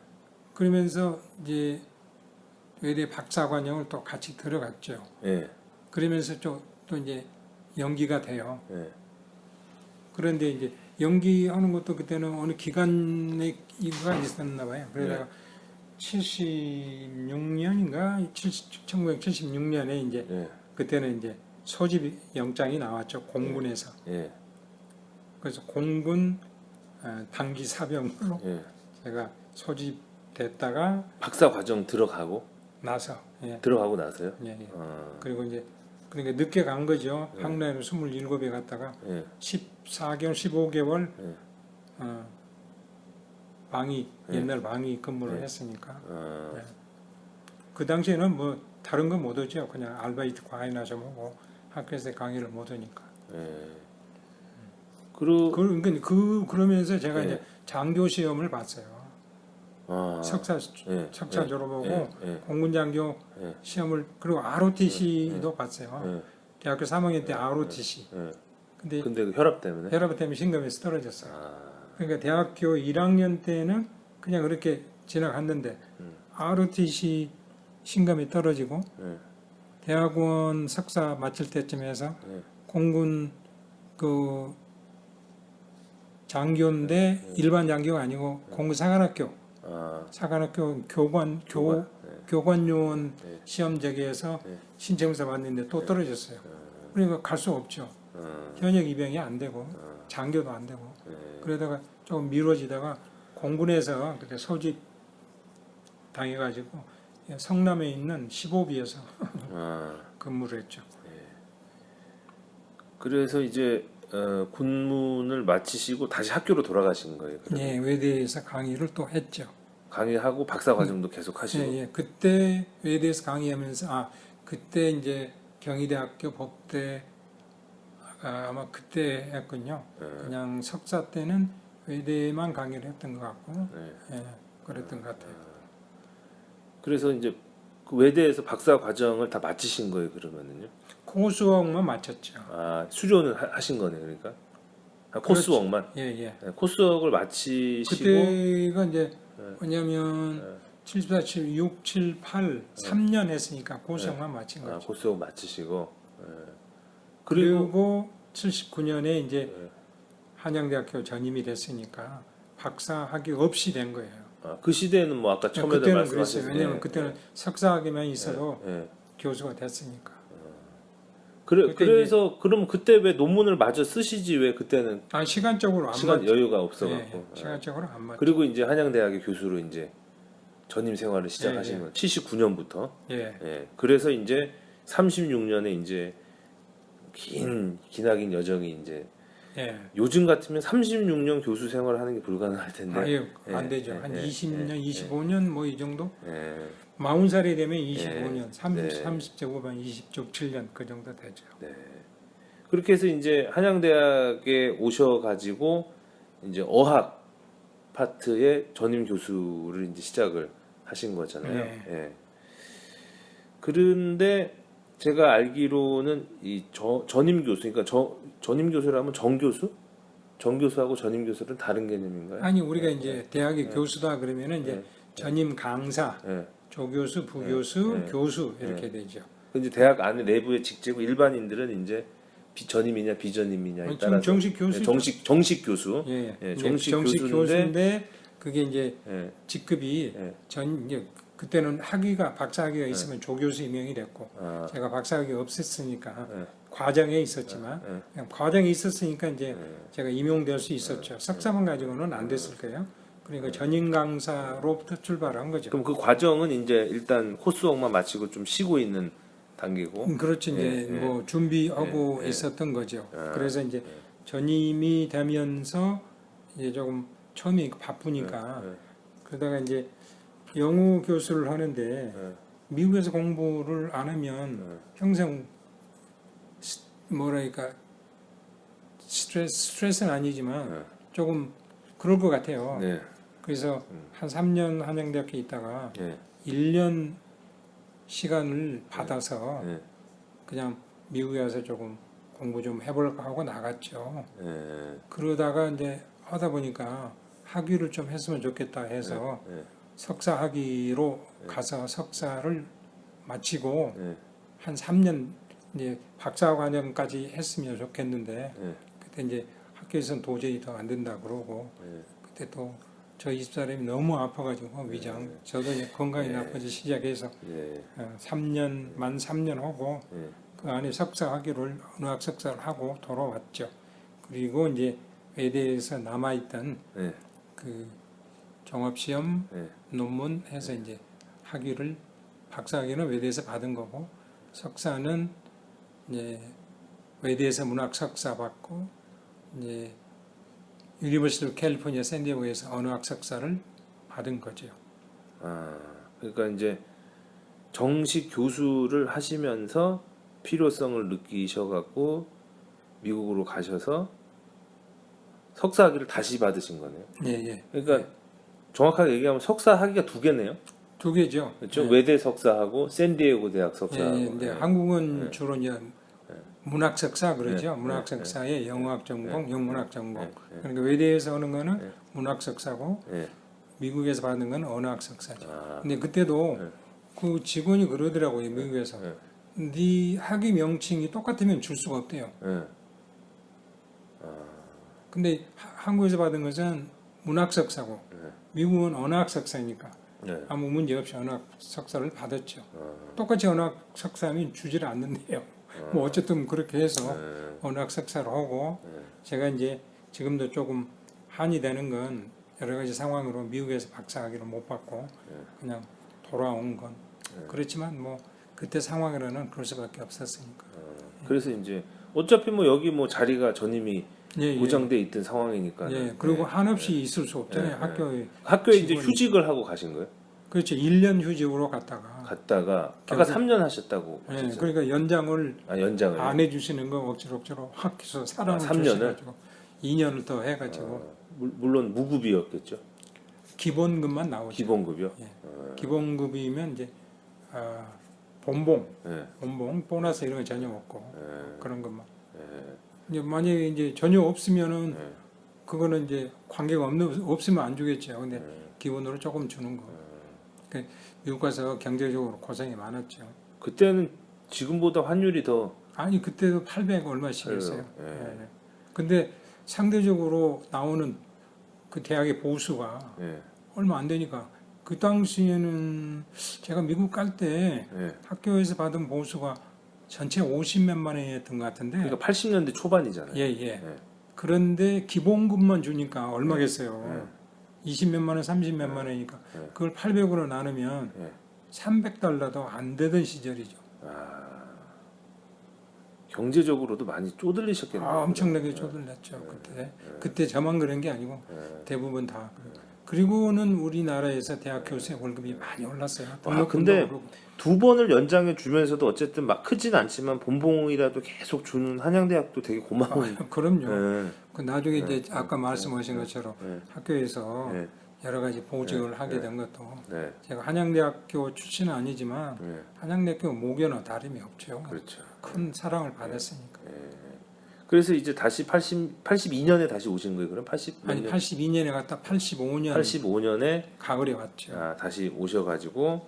그러면서 이제 외대 박사과정을 또 같이 들어갔죠. 그러면서 또 이제 연기가 돼요. 그런데 이제 연기하는 것도 그때는 어느 기간에 이유가 있었나 봐요. 그러다가 76년인가 1976년에 이제 그때는 이제 소집 영장이 나왔죠. 공군에서. 그래서 공군 단기 사병으로 제가 소집됐다가 박사 과정 들어가고 나서요? 그리고 이제 그러니까 늦게 간 거죠. 학내로 27에 갔다가 14개월, 15개월 방위 옛날 방위 근무를 했으니까 그 당시에는 뭐 다른 거 못 오죠. 그냥 아르바이트 과외나 좀 하고 학교에서 강의를 못 오니까. 그러면서 제가 이제 장교 시험을 봤어요. 석사 졸업하고 공군 장교 시험을 그리고 ROTC도 봤어요. 대학교 3학년 때 ROTC. 근데 그 혈압 때문에 신검에서 떨어졌어요. 그러니까 대학교 1학년 때는 그냥 그렇게 지나갔는데 ROTC 신검이 떨어지고 대학원 석사 마칠 때쯤에서 공군 그 장교인데 일반 장교가 아니고 공군 사관학교 교관요원 시험 저기에서 신청서 봤는데 또 떨어졌어요. 그러니까 갈 수 없죠. 현역 입영이 안 되고 장교도 안 되고 그러다가 조금 미뤄지다가 공군에서 그때 소집 당해가지고 성남에 있는 15비에서 근무를 했죠. 그래서 이제 군문을 마치시고 다시 학교로 돌아가신 거예요? 네, 외대에서 강의를 또 했죠. 강의하고 박사 과정도 계속 하시고. 그때 외대에서 강의하면서 그때 이제 경희대학교 법대 아마 그때 했군요. 그냥 석사 때는 외대만 강의를 했던 것 같고, 그랬던 것 같아요. 그래서 이제 그 외대에서 박사 과정을 다 마치신 거예요, 그러면은요? 코수학만 마쳤죠. 아, 수료는 하신 거네요, 그러니까. 아, 코스웍만. 예, 예. 네, 코스웍을 마치시고 그때가 이제 뭐냐면 74, 76, 7, 8, 3년 했으니까 코수학만 마친 아, 거죠. 코스웍 마치시고 그리고 79년에 이제 네. 한양대학교 전임이 됐으니까 박사 학위 없이 된 거예요. 아, 그 시대에는 뭐 아까 처음에 그때는 말씀하신 그랬어요. 왜냐면 그때는 석사 학위만 있어도 교수가 됐으니까. 그때 그래서 그럼 그때 왜 논문을 마저 쓰시지 왜 그때는 아 시간적으로 안 시간 맞죠. 여유가 없어갖고 예, 시간적으로 안 맞죠. 그리고 이제 한양대학의 교수로 이제 전임 생활을 시작하신 건 79년부터 예. 그래서 이제 36년에 이제 기나긴 여정이 이제 예. 요즘 같으면 36년 교수 생활을 하는 게 불가능할 텐데 아유 안 예, 되죠. 예, 한 예, 20년, 25년 뭐 이 정도? 예. 40살이 되면 25년, 네. 30대 후반 20쪽 7년 그 정도 되죠. 그렇게 해서 이제 한양대학에 오셔가지고 이제 어학 파트의 전임 교수를 이제 시작을 하신 거잖아요. 네. 예. 그런데 제가 알기로는 이 전임 교수, 그러니까 전임 교수라면 정 교수? 정 교수하고 전임 교수는 다른 개념인가요? 아니 우리가 이제 대학의 교수다 그러면은 이제 전임 강사, 예. 조교수, 부교수, 교수 이렇게 되죠. 근데 대학 안에 내부의 직제고 일반인들은 이제 전임이냐 비전임이냐에 지금 따라서 정식 교수, 정식 교수, 예, 예, 정식 교수인데 교수인데 그게 이제 예, 직급이 예. 이제 그때는 학위가 박사 학위가 있으면 조교수 임명이 됐고 아, 제가 박사 학위가 없었으니까 예. 과정에 있었지만 예. 그냥 과정에 있었으니까 이제 제가 임용될 수 있었죠. 석사만 가지고는 안 됐을 거예요. 그러니까 전임 강사로부터 출발한 거죠. 그럼 그 과정은 이제 일단 코스웍만 마치고 좀 쉬고 있는 단계고. 그렇죠. 이제 예, 예. 뭐 준비하고 예, 예. 있었던 거죠. 아, 그래서 이제 전임이 되면서 이제 조금 처음에 바쁘니까 그러다가 이제 영어 교수를 하는데 미국에서 공부를 안 하면 평생 뭐랄까 스트레스는 아니지만 조금 그럴 것 같아요. 네. 그래서 한 3년 한양대학교에 있다가 네. 1년 시간을 받아서 네. 그냥 미국에 와서 조금 공부 좀 해볼까 하고 나갔죠. 네. 그러다가 이제 하다 보니까 학위를 좀 했으면 좋겠다 해서 네. 석사 학위로 가서 석사를 마치고 네. 한 3년 이제 박사 과정까지 했으면 좋겠는데 네. 그때 이제 학교에서는 도저히 더 안 된다 그러고 네. 그때 또 저희 집사람이 너무 아파가지고 위장 저도 이제 건강이 나빠지 시작해서 네. 3년 만 3년 하고 네. 그 안에 석사 학위를 의학 석사를 하고 돌아왔죠. 그리고 이제 외대에서 남아있던 네. 그 종합시험 네. 논문 해서 이제 학위를 박사 학위는 외대에서 받은 거고 석사는 이제 외대에서 문학 석사 받고 이제 유니버시티 오브 캘리포니아 샌디에고에서 언어학 석사를 받은 거죠. 아, 그러니까 이제 정식 교수를 하시면서 필요성을 느끼셔갖고 미국으로 가셔서 석사 학위를 다시 받으신 거네요. 예, 예. 그러니까 정확하게 얘기하면 석사 학위가 두 개네요. 두 개죠. 그렇죠. 예. 외대 석사하고 샌디에고 대학 석사하고. 예, 근데 예. 한국은 주로 이제 문학 석사 그러죠. 예, 문학 석사에 영어학 전공, 영문학 전공. 예, 그러니까 외대에서 하는 거는 문학 석사고 예. 미국에서 받는 건 언어학 석사죠. 아, 근데 그때도 예. 그 직원이 그러더라고요. 미국에서. 예. 네 학위 명칭이 똑같으면 줄 수가 없대요. 예. 근데 한국에서 받은 것은 문학 석사고 미국은 언어학 석사니까 예. 아무 문제 없이 언어학 석사를 받았죠. 아, 똑같이 언어학 석사는 주지를 않는데요. 뭐 어쨌든 그렇게 해서 예. 언어학 석사를 하고 예. 제가 이제 지금도 조금 한이 되는 건 여러 가지 상황으로 미국에서 박사 학위를 못 받고 그냥 돌아온 건 그렇지만 뭐 그때 상황으로는 그럴 수밖에 없었으니까. 그래서 이제 어차피 뭐 여기 뭐 자리가 전임이 예, 보장돼 있던 상황이니까. 예. 그리고 한없이 있을 수 없잖아요. 예, 학교에. 학교에 이제 직원이. 휴직을 하고 가신 거예요? 그렇죠. 1년 휴직으로 갔다가. 갔다가 아까 결국- 3년 하셨다고 예, 하셨죠? 그러니까 연장을 아, 연장을. 안 해주시는 거 억지로 확 해서 사람을 3년을? 주셔가지고 2년을 더 해가지고 물론 무급이었겠죠. 기본급만 나오죠. 기본급이요. 예. 기본급이면 이제 본봉, 예. 본봉, 보너스 이런 거 전혀 없고 예. 그런 것만. 예. 이제 만약에 이제 전혀 없으면은 예. 그거는 이제 관계가 없으면 안 주겠죠. 근데 예. 기본으로 조금 주는 거. 그러니까 미국 가서 경제적으로 고생이 많았죠. 그때는 지금보다 환율이 더 아니 그때도 800 얼마씩이었어요. 예. 예. 근데 상대적으로 나오는 그 대학의 보수가 예. 얼마 안 되니까 그 당시에는 제가 미국 갈 때 예. 학교에서 받은 보수가 전체 50몇만 원이었던 것 같은데 그러니까 80년대 초반이잖아요. 예, 예. 예. 그런데 기본급만 주니까 얼마겠어요. 예. 20몇만 원, 30몇만 원이니까 예. 그걸 800으로 나누면 예. 300달러도 안 되던 시절이죠. 경제적으로도 많이 쪼들리셨겠네요. 엄청나게 예. 쪼들렸죠. 그때 저만 그런 게 아니고 예. 대부분 다. 그리고는 우리나라에서 대학 교수의 월급이 많이 올랐어요. 근데 오르고. 두 번을 연장해 주면서도 어쨌든 막 크진 않지만 본봉이라도 계속 주는 한양대학도 되게 고마운. 그럼요. 예. 그 나중에 이제 아까 말씀하신 예. 것처럼 예. 학교에서 예. 여러 가지 보직을 예. 하게 예. 된 것도 네. 제가 한양대학교 출신은 아니지만 예. 한양대학교 모교나 다름이 없죠. 그렇죠. 큰 사랑을 받았으니까. 그래서 이제 다시 82년에 다시 오신 거예요. 그럼 80 아니 82년에 갔다 85년 85년에 가을에 왔죠. 다시 오셔가지고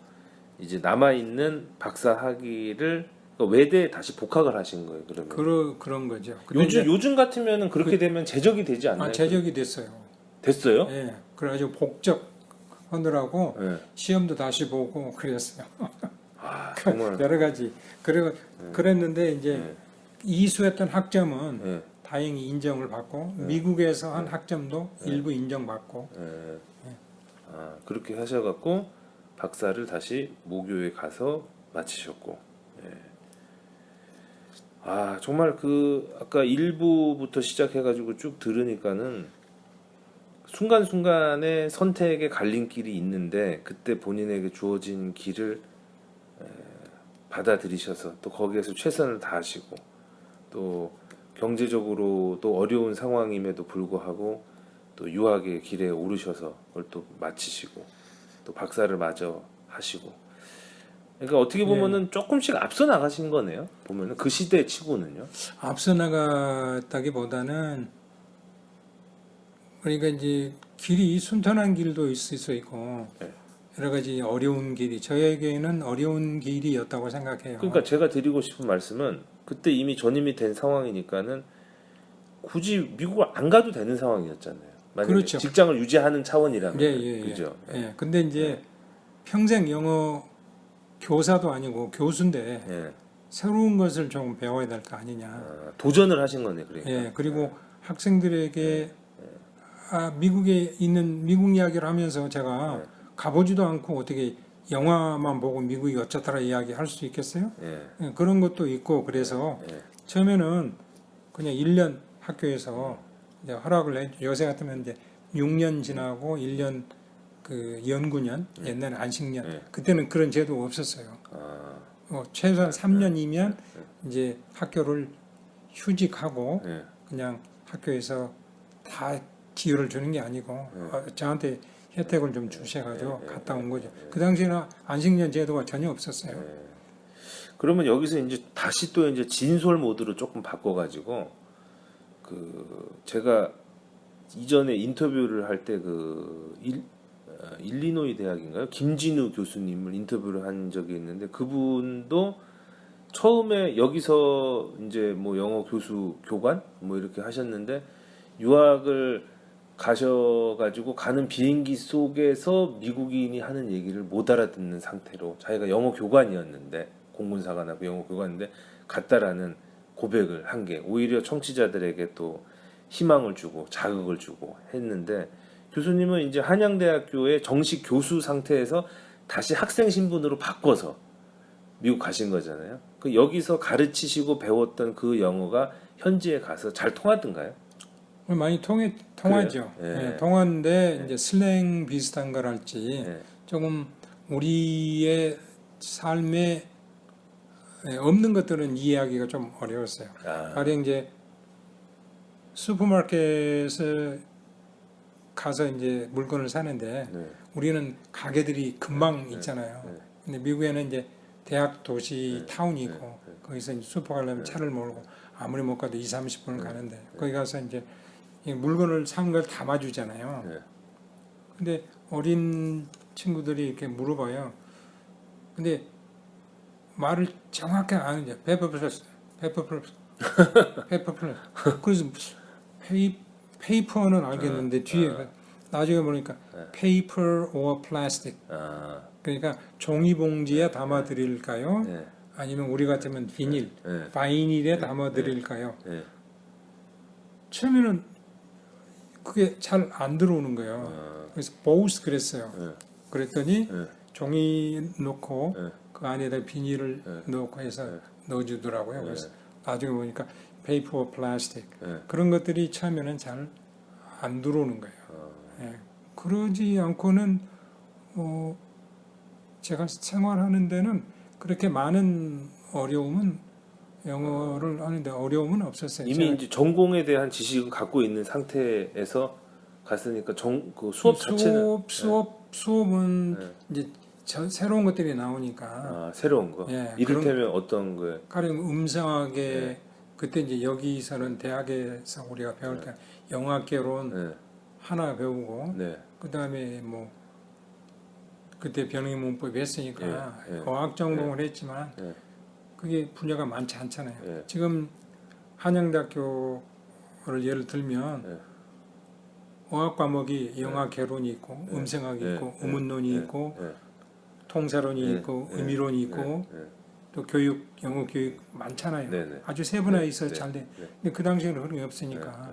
이제 남아 있는 박사 학위를 그러니까 외대에 다시 복학을 하신 거예요. 그러면 그런 거죠. 근데 요즘 같으면은 그렇게 되면 제적이 되지 않나요? 제적이 됐어요. 됐어요? 예. 그래가지고 복적 하느라고 네. 시험도 다시 보고 그랬어요. 정말. 여러 가지. 그랬는데 이제 네. 이수했던 학점은 네. 다행히 인정을 받고 미국에서 한 학점도 일부 인정받고 네. 그렇게 하셔갖고 박사를 다시 모교에 가서 마치셨고. 정말 그 아까 1부부터 시작해가지고 쭉 들으니까는 순간순간의 선택의 갈림길이 있는데 그때 본인에게 주어진 길을 받아들이셔서 또 거기에서 최선을 다하시고 또 경제적으로 또 어려운 상황임에도 불구하고 또 유학의 길에 오르셔서 그걸 또 마치시고 또 박사를 마저 하시고 그러니까 어떻게 보면은 조금씩 앞서 나가신 거네요. 보면은 그 시대 치고는요. 앞서 나갔다기보다는 그러니까 이제 길이 순탄한 길도 있을 수 있고 네. 여러 가지 어려운 길이 저에게는 어려운 길이었다고 생각해요. 그러니까 제가 드리고 싶은 말씀은 그때 이미 전임이 된 상황이니까는 굳이 미국을 안 가도 되는 상황이었잖아요. 만약에 그렇죠. 직장을 유지하는 차원이라면 그죠. 예. 근데 이제 평생 영어 교사도 아니고 교수인데 예. 새로운 것을 좀 배워야 될 거 아니냐. 도전을 하신 거네, 그러니까. 예. 그리고 학생들에게 미국에 있는 미국 이야기를 하면서 제가 가보지도 않고 어떻게 영화만 보고 미국이 어쩌더라 이야기 할 수 있겠어요? 예. 그런 것도 있고 그래서 처음에는 그냥 1년 학교에서 이제 허락을 해 요새 같으면 이제 6년 지나고 1년 그 연구년 옛날에 안식년 그때는 그런 제도가 없었어요. 최소한 3년이면 이제 학교를 휴직하고 그냥 학교에서 다 기회를 주는 게 아니고 저한테 혜택을 좀 주셔가지고 갔다 온 거죠. 그 당시에는 안식년 제도가 전혀 없었어요. 그러면 여기서 이제 다시 또 이제 진솔 모드로 조금 바꿔가지고 그 제가 이전에 인터뷰를 할 때 그 일리노이 대학인가요? 김진우 교수님을 인터뷰를 한 적이 있는데 그분도 처음에 여기서 이제 뭐 영어 교수 교관 뭐 이렇게 하셨는데 유학을 가셔가지고 가는 비행기 속에서 미국인이 하는 얘기를 못 알아듣는 상태로 자기가 영어 교관이었는데 공군사관 하고 영어 교관인데 갔다라는 고백을 한 게 오히려 청취자들에게 또 희망을 주고 자극을 주고 했는데 교수님은 이제 한양대학교의 정식 교수 상태에서 다시 학생 신분으로 바꿔서 미국 가신 거잖아요. 그 여기서 가르치시고 배웠던 그 영어가 현지에 가서 잘 통하던가요? 많이 통하죠. 예. 통하는데 이제 슬랭 비슷한 걸 할지 조금 우리의 삶에 없는 것들은 이해하기가 좀 어려웠어요. 가령 이제 슈퍼마켓에 가서 이제 물건을 사는데 우리는 가게들이 금방 있잖아요. 근데 미국에는 이제 대학 도시 타운이 있고 거기서 이제 슈퍼 가려면 차를 몰고 아무리 못 가도 20-30분을 가는데 거기 가서 이제 이 물건을 산 걸 담아주잖아요. 네. 근데 어린 친구들이 이렇게 물어봐요. 근데 말을 정확하게 안 하는데 페퍼 플러스 그래서 페이퍼는 알겠는데 뒤에 나중에 보니까 paper or plastic 그러니까 종이봉지에 담아드릴까요? 네. 아니면 우리 같으면 비닐, 네. 바이닐에 담아드릴까요? 네. 처음에는 그게 잘 안 들어오는 거예요. 그래서 both 그랬어요. 그랬더니 종이 넣고 그 안에다 비닐을 넣고 해서 넣어주더라고요. 그래서 나중에 보니까 paper or plastic 그런 것들이 처음에는 잘 안 들어오는 거예요. 예. 그러지 않고는 제가 생활하는 데는 그렇게 많은 어려움은 영어를 하는데 어려움은 없었어요. 이미 제가 이제 전공에 대한 지식을 갖고 있는 상태에서 갔으니까 그 수업 자체는 수업은 이제 새로운 것들이 나오니까 새로운 거. 예, 이를테면 어떤 거에 가령 음성학에 그때 이제 여기서는 대학에서 우리가 배울 때 영학개론 하나 배우고 네. 그 다음에 뭐 그때 변형의 문법이 했으니까 예. 어학 전공을 했지만 예. 그게 분야가 많지 않잖아요. 예. 지금 한양대학교를 예를 들면 어학 과목이 영학 개론이 있고 음성학이 있고 우문론이 있고 통사론이 있고 의미론이 있고 또 교육 영어 교육 많잖아요. 네네. 아주 세분화해 있어 잘 돼. 근데 그 당시에는 그런 게 없으니까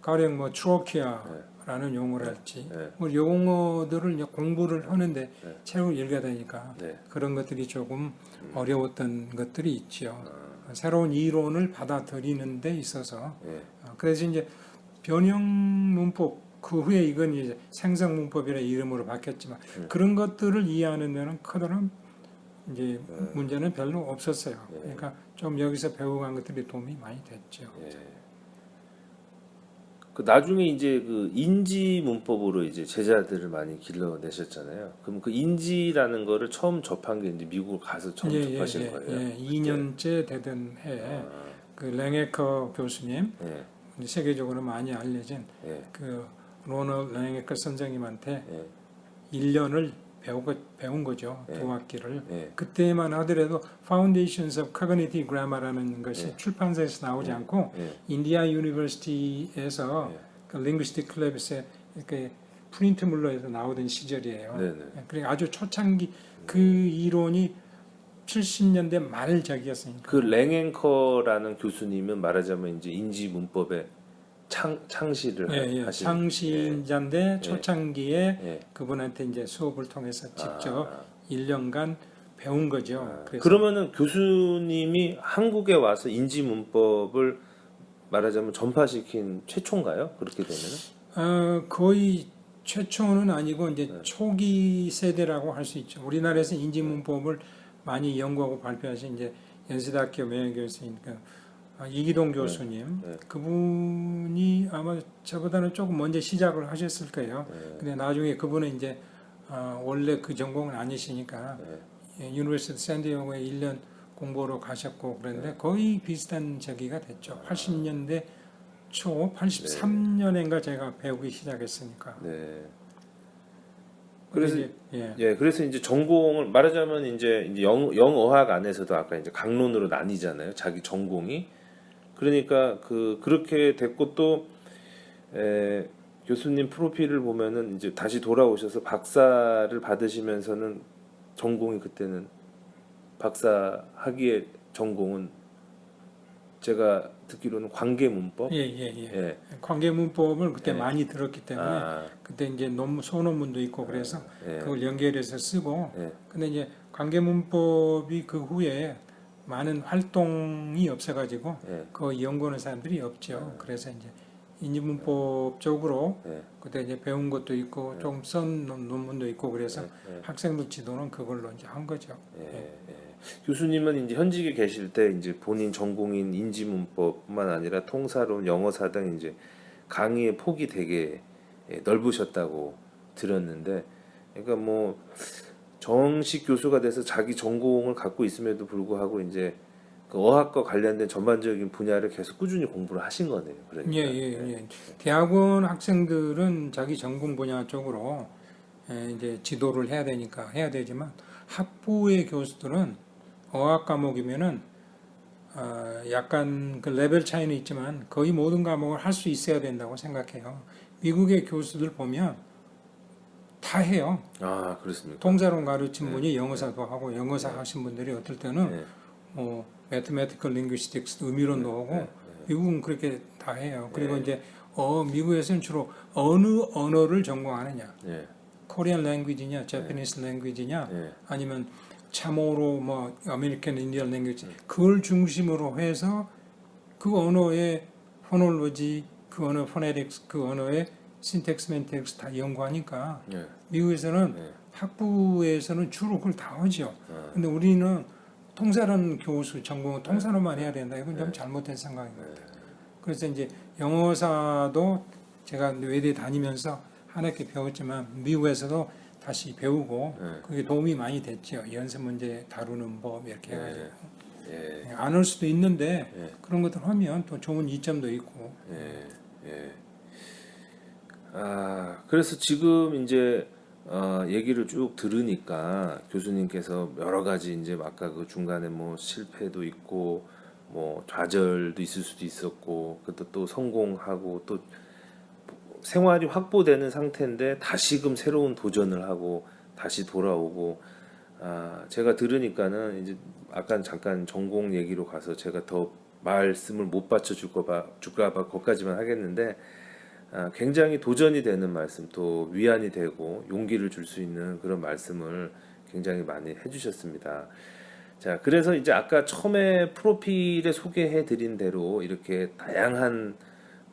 가령 뭐 트로키아라는 용어를 할지 뭐 용어들을 이제 공부를 하는데 책을 읽어야 되니까 그런 것들이 조금 어려웠던 것들이 있죠. 새로운 이론을 받아들이는 데 있어서 그래서 이제 변형 문법 그 후에 이건 이제 생성 문법이라 이름으로 바뀌었지만 그런 것들을 이해하는 데는 커다란 이제 문제는 별로 없었어요. 그러니까 좀 여기서 배워간 것들이 도움이 많이 됐죠. 그 나중에 이제 그 인지 문법으로 이제 제자들을 많이 길러내셨잖아요. 그럼 그 인지라는 거를 처음 접한 게 이제 미국 가서 처음 접하신 거예요? 2년째 되던 해에 그 랭에커 교수님 이제 세계적으로 많이 알려진 그 로널 랭에커 선생님한테 1년을 배운 거죠. 두 학기를. 그때만 하더라도 Foundations of Cognitive Grammar라는 것이 출판사에서 나오지 않고 인디아 유니버시티에서 그 Linguistic Clubs에 이렇게 프린트물로 해서 나오던 시절이에요. 그러니까 아주 초창기 그 이론이 70년대 말작이었으니까. 그 랭앵커라는 교수님은 말하자면 이제 인지 문법의 창시를 하신 창시자인데 초창기에 그분한테 이제 수업을 통해서 직접 1년간 배운 거죠. 그래서 그러면은 교수님이 한국에 와서 인지 문법을 말하자면 전파시킨 최초인가요? 그렇게 되면은? 거의 최초는 아니고 이제 초기 세대라고 할 수 있죠. 우리나라에서 인지 문법을 많이 연구하고 발표하신 이제 연세대학교 명예교수니까 이기동 교수님 그분이 아마 저보다는 조금 먼저 시작을 하셨을 거예요. 근데 나중에 그분은 이제 원래 그 전공은 아니시니까 유니버시티 샌디에고에 1년 공부로 가셨고 그런데 거의 비슷한 저기가 됐죠. 80년대 초 83년인가 제가 배우기 시작했으니까. 그래서 그래서 이제 전공을 말하자면 이제 영어학 안에서도 아까 이제 강론으로 나뉘잖아요. 자기 전공이. 그러니까 그렇게 됐고 또 교수님 프로필을 보면은 이제 다시 돌아오셔서 박사를 받으시면서는 전공이 그때는 박사 학위의 전공은 제가 듣기로는 관계문법. 관계문법을 그때 많이 들었기 때문에 그때 이제 소논문도 있고 그래서 그걸 연결해서 쓰고 근데 이제 관계문법이 그 후에 많은 활동이 없어가지고 그 연구하는 사람들이 없죠. 그래서 이제 인지문법 쪽으로 그때 이제 배운 것도 있고 좀 쓴 논문도 있고 그래서 학생들 지도는 그걸로 이제 한 거죠. 교수님은 이제 현직에 계실 때 이제 본인 전공인 인지문법뿐만 아니라 통사론, 영어사 등 이제 강의의 폭이 되게 넓으셨다고 들었는데, 그러니까 뭐 정식 교수가 돼서 자기 전공을 갖고 있음에도 불구하고 이제 그 어학과 관련된 전반적인 분야를 계속 꾸준히 공부를 하신 거네요. 그러니까. 예. 대학원 학생들은 자기 전공 분야 쪽으로 이제 지도를 해야 되니까 해야 되지만 학부의 교수들은 어학 과목이면은 약간 그 레벨 차이는 있지만 거의 모든 과목을 할 수 있어야 된다고 생각해요. 미국의 교수들 보면 다 해요. 아, 그렇습니까? 통사론 가르친 분이 영어사도 하고 영어사 하신 분들이 어떨 때는 네. 뭐 mathematical linguistics 의미론도 하고 미국은 그렇게 다 해요. 그리고 이제 미국에서는 주로 어느 언어를 전공하느냐, 네. Korean language냐, Japanese language냐, 네. 아니면 참어로 뭐 American Indian language 그걸 중심으로 해서 그 언어의 phonology, 그 언어 phonetics, 그 언어의 syntax, semantics 다 연구하니까 네. 미국에서는 네. 학부에서는 주로 그걸 다 하죠. 근데 우리는 통사론 교수 전공은 통사론만 해야 된다. 이건 좀 잘못된 생각입니다. 그래서 이제 영어사도 제가 외대 다니면서 한 학기 배웠지만 미국에서도 다시 배우고 그게 도움이 많이 됐죠. 연습 문제 다루는 법 이렇게 해가지고 안 할 수도 있는데 그런 것들 하면 또 좋은 이점도 있고. 그래서 지금 이제 얘기를 쭉 들으니까 교수님께서 여러 가지 이제 아까 그 중간에 뭐 실패도 있고 뭐 좌절도 있을 수도 있었고 그것도 또 성공하고 또 생활이 확보되는 상태인데 다시금 새로운 도전을 하고 다시 돌아오고 제가 들으니까는 이제 아까 잠깐 전공 얘기로 가서 제가 더 말씀을 못 줄까 봐 거기까지만 하겠는데 굉장히 도전이 되는 말씀 또 위안이 되고 용기를 줄 수 있는 그런 말씀을 굉장히 많이 해주셨습니다. 자, 그래서 이제 아까 처음에 프로필에 소개해드린 대로 이렇게 다양한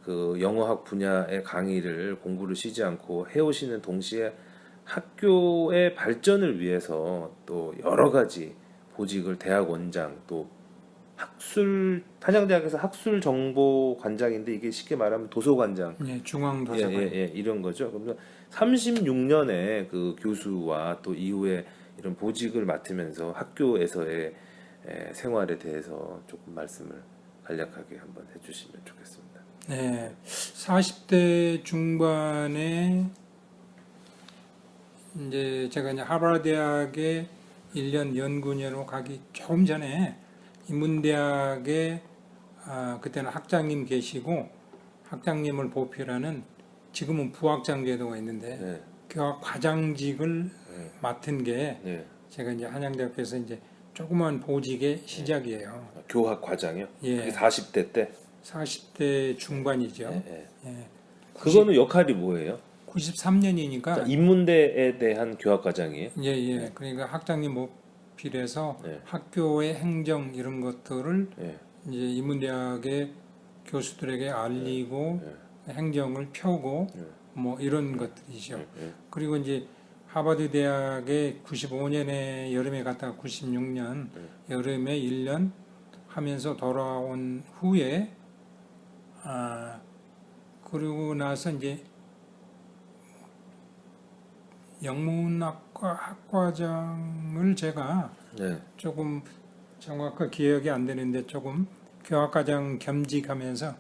그 영어학 분야의 강의를 공부를 쉬지 않고 해오시는 동시에 학교의 발전을 위해서 또 여러 가지 보직을 대학 원장 또 한양대학에서 학술정보관장인데 이게 쉽게 말하면 도서관장, 중앙도서관. 이런 거죠. 그러면 36년의 그 교수와 또 이후에 이런 보직을 맡으면서 학교에서의 생활에 대해서 조금 말씀을 간략하게 한번 해주시면 좋겠습니다. 네, 40대 중반에 이제 제가 이제 하버드 대학에 1년 연구년으로 가기 조금 전에 인문대학에 그때는 학장님 계시고 학장님을 보필하는 지금은 부학장 제도가 있는데 교학 과장직을 맡은 게 제가 이제 한양대학교에서 이제 조그만 보직의 시작이에요. 교학 과장이요? 예. 그게 40대 때? 40대 중반이죠. 예. 그거는 역할이 뭐예요? 93년이니까 인문대에 대한 교학 과장이에요? 예. 그러니까 학장님 모필해서 학교의 행정 이런 것들을 이제 인문대학의 교수들에게 알리고 행정을 펴고 뭐 이런 것들이죠. 그리고 이제 하버드 대학에 95년에 여름에 갔다가 96년 여름에 1년 하면서 돌아온 후에 그리고 나서 이제 영문학과 학과장을 제가 조금 정확하게 기억이 안 되는데 조금 교학과장 겸직하면서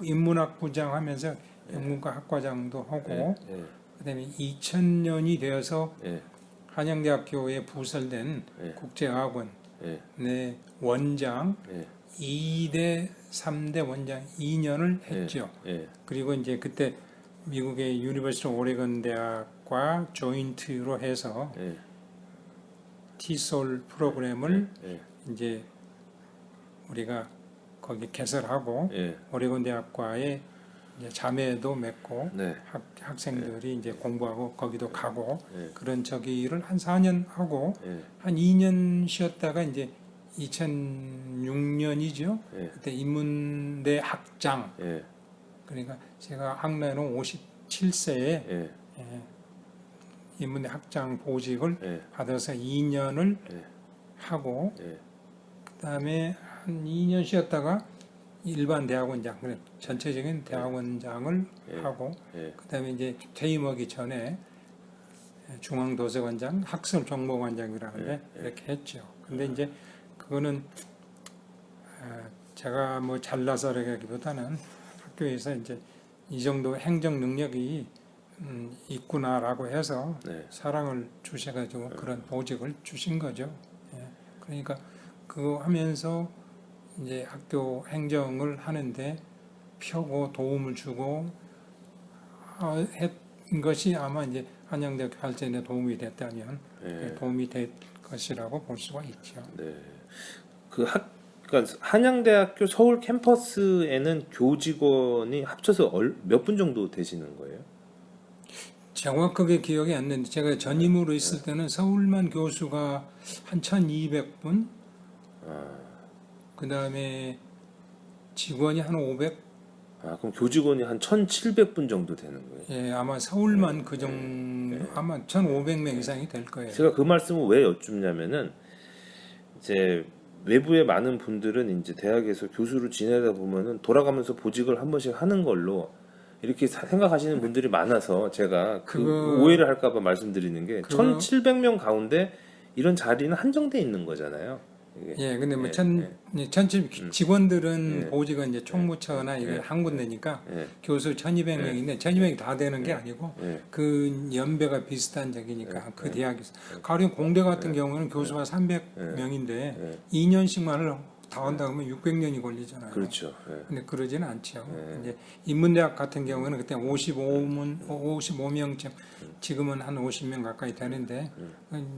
인문학 부장 하면서 영문과 학과장도 하고 그다음에 2000년이 되어서 한양대학교에 부설된 국제학원 네 원장 2대 3대 원장 2년을 했죠. 그리고 이제 그때 미국의 유니버시티 오레건 대학과 조인트로 해서 티솔 프로그램을 이제 우리가 거기 개설하고 오레건 대학과의 이제 자매도 맺고 학생들이 이제 공부하고 거기도 가고 그런 저기를 한 4년 하고 한 2년 쉬었다가 이제 2006년이죠. 그때 인문대 학장. 그러니까 제가 학년은 57세에 인문대 학장 보직을 받아서 2년을 하고 그다음에 한 2년 쉬었다가 일반 대학원장, 전체적인 대학원장을 하고 그다음에 이제 퇴임하기 전에 중앙도서관장, 학술정보관장이라는데 예, 예. 이렇게 했죠. 근데 이제 그거는 제가 뭐 잘나서라기보다는 학교에서 이제 이 정도 행정 능력이 있구나라고 해서 네. 사랑을 주셔가지고 그런 보직을 주신 거죠. 예. 그러니까 그거 하면서 이제 학교 행정을 하는데 펴고 도움을 주고 했던 것이 아마 이제 한양대학교 발전에 도움이 됐다면 예. 도움이 될 것이라고 볼 수가 있죠. 네. 그러니까 한양대학교 서울 캠퍼스에는 교직원이 합쳐서 몇 분 정도 되시는 거예요? 정확하게 기억이 안 나는데 제가 전임으로 있을 때는 서울만 교수가 한 1,200분, 그 다음에 직원이 한 500, 그럼 교직원이 한 1,700분 정도 되는 거예요? 예, 아마 서울만 그 정도, 아마 1,500명 이상이 될 거예요. 제가 그 말씀을 왜 여쭙냐면은 이제 외부의 많은 분들은 이제 대학에서 교수로 지내다 보면은 돌아가면서 보직을 한 번씩 하는 걸로 이렇게 생각하시는 분들이 많아서 제가 그 오해를 할까봐 말씀드리는 게 1,700명 가운데 이런 자리는 한정돼 있는 거잖아요. 이게. 예, 근데 뭐 직원들은 보직은 이제 총무처나 이게 한 군데니까 교수 1,200명인데 1,200명이 다 되는 게 아니고 그 연배가 비슷한 적이니까 그 대학에서. 가령 공대 같은 경우는 교수가 300명인데 2년씩만을 다 한다 그러면 600년이 걸리잖아요. 그렇죠. 근데 그러지는 않죠. 이제 인문대학 같은 경우는 그때 55명쯤 지금은 한 50명 가까이 되는데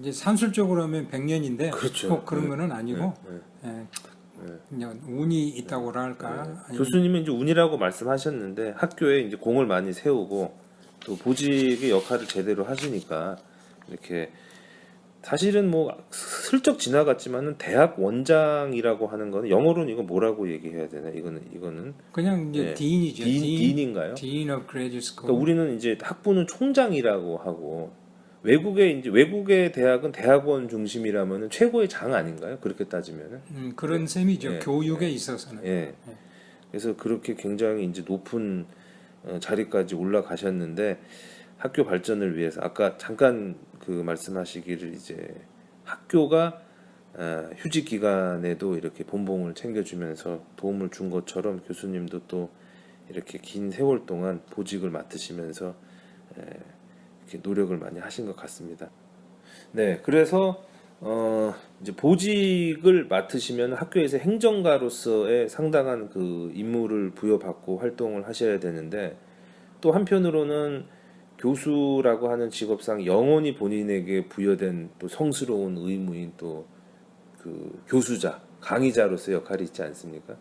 이제 산술적으로 하면 100년인데 그렇죠. 꼭 그런 거는 아니고 그냥 운이 있다고 할까. 교수님은 이제 운이라고 말씀하셨는데 학교에 이제 공을 많이 세우고 또 보직의 역할을 제대로 하시니까 이렇게 사실은 뭐 슬쩍 지나갔지만은 대학 원장이라고 하는 거는 영어로는 이거 뭐라고 얘기해야 되나? 이거는 그냥 이제 디인이죠. 디인인가요? Dean of Graduate School. 그러니까 우리는 이제 학부는 총장이라고 하고 외국의 대학은 대학원 중심이라면은 최고의 장 아닌가요? 그렇게 따지면은 그런 셈이죠. 교육에 있어서는. 예. 그래서 그렇게 굉장히 이제 높은 자리까지 올라가셨는데 학교 발전을 위해서 아까 잠깐 그 말씀하시기를 이제 학교가 휴직 기간에도 이렇게 본봉을 챙겨주면서 도움을 준 것처럼 교수님도 또 이렇게 긴 세월 동안 보직을 맡으시면서 이렇게 노력을 많이 하신 것 같습니다. 네, 그래서 이제 보직을 맡으시면 학교에서 행정가로서의 상당한 그 임무를 부여받고 활동을 하셔야 되는데 또 한편으로는 교수라고 하는 직업상 영원히 본인에게 부여된 또 성스러운 의무인 또 그 교수자, 강의자로서의 역할이 있지 않습니까?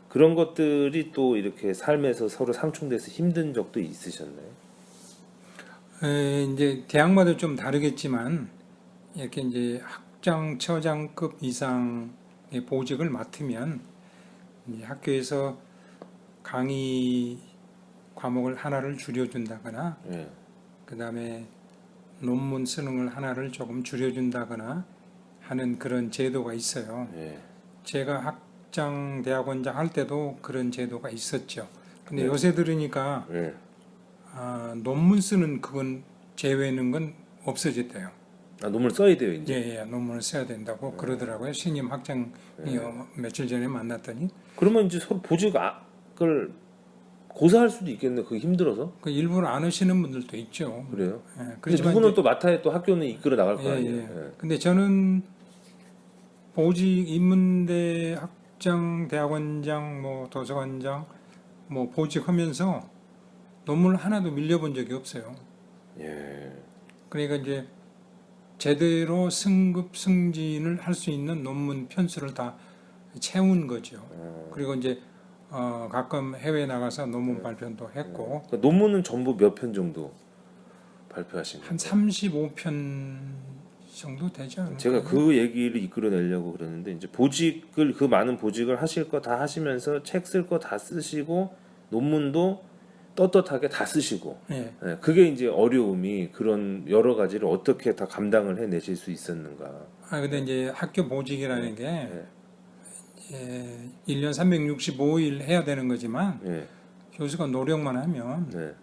그런 것들이 또 이렇게 삶에서 서로 상충돼서 힘든 적도 있으셨나요? 이제 대학마다 좀 다르겠지만 이렇게 이제 학장, 처장급 이상의 보직을 맡으면 이제 학교에서 강의 과목을 하나를 줄여준다거나 그다음에 논문 수능을 하나를 조금 줄여준다거나 하는 그런 제도가 있어요. 제가 학장 대학원장 할 때도 그런 제도가 있었죠. 근데 요새 들으니까 논문 쓰는 그건 제외는 건 없어졌대요. 논문을 써야 돼요 이제. 예, 논문을 써야 된다고 그러더라고요. 신임 학장이 며칠 전에 만났더니. 그러면 이제 서로 보직을 고사할 수도 있겠네. 그게 힘들어서. 그 일부러 안 하시는 분들도 있죠. 그래요. 근데 누구는 또 맡아야 또 학교는 이끌어 나갈 거 아니에요. 근데 저는 보직 인문대 학장, 대학원장, 뭐 도서관장, 뭐 보직하면서 논문을 하나도 밀려본 적이 없어요. 그러니까 이제 제대로 승급 승진을 할 수 있는 논문 편수를 다 채운 거죠. 그리고 이제 가끔 해외 나가서 논문 발표도 했고. 그러니까 논문은 전부 몇 편 정도 발표하신 거예요? 한 35편 정도 되지 않을까요? 제가 그 얘기를 이끌어내려고 그러는데 이제 보직을 그 많은 보직을 하실 거 다 하시면서 책 쓸 거 다 쓰시고 논문도 떳떳하게 다 쓰시고 그게 이제 어려움이 그런 여러 가지를 어떻게 다 감당을 해내실 수 있었는가? 근데 이제 학교 보직이라는 게 1년 365일 해야 되는 거지만 교수가 노력만 하면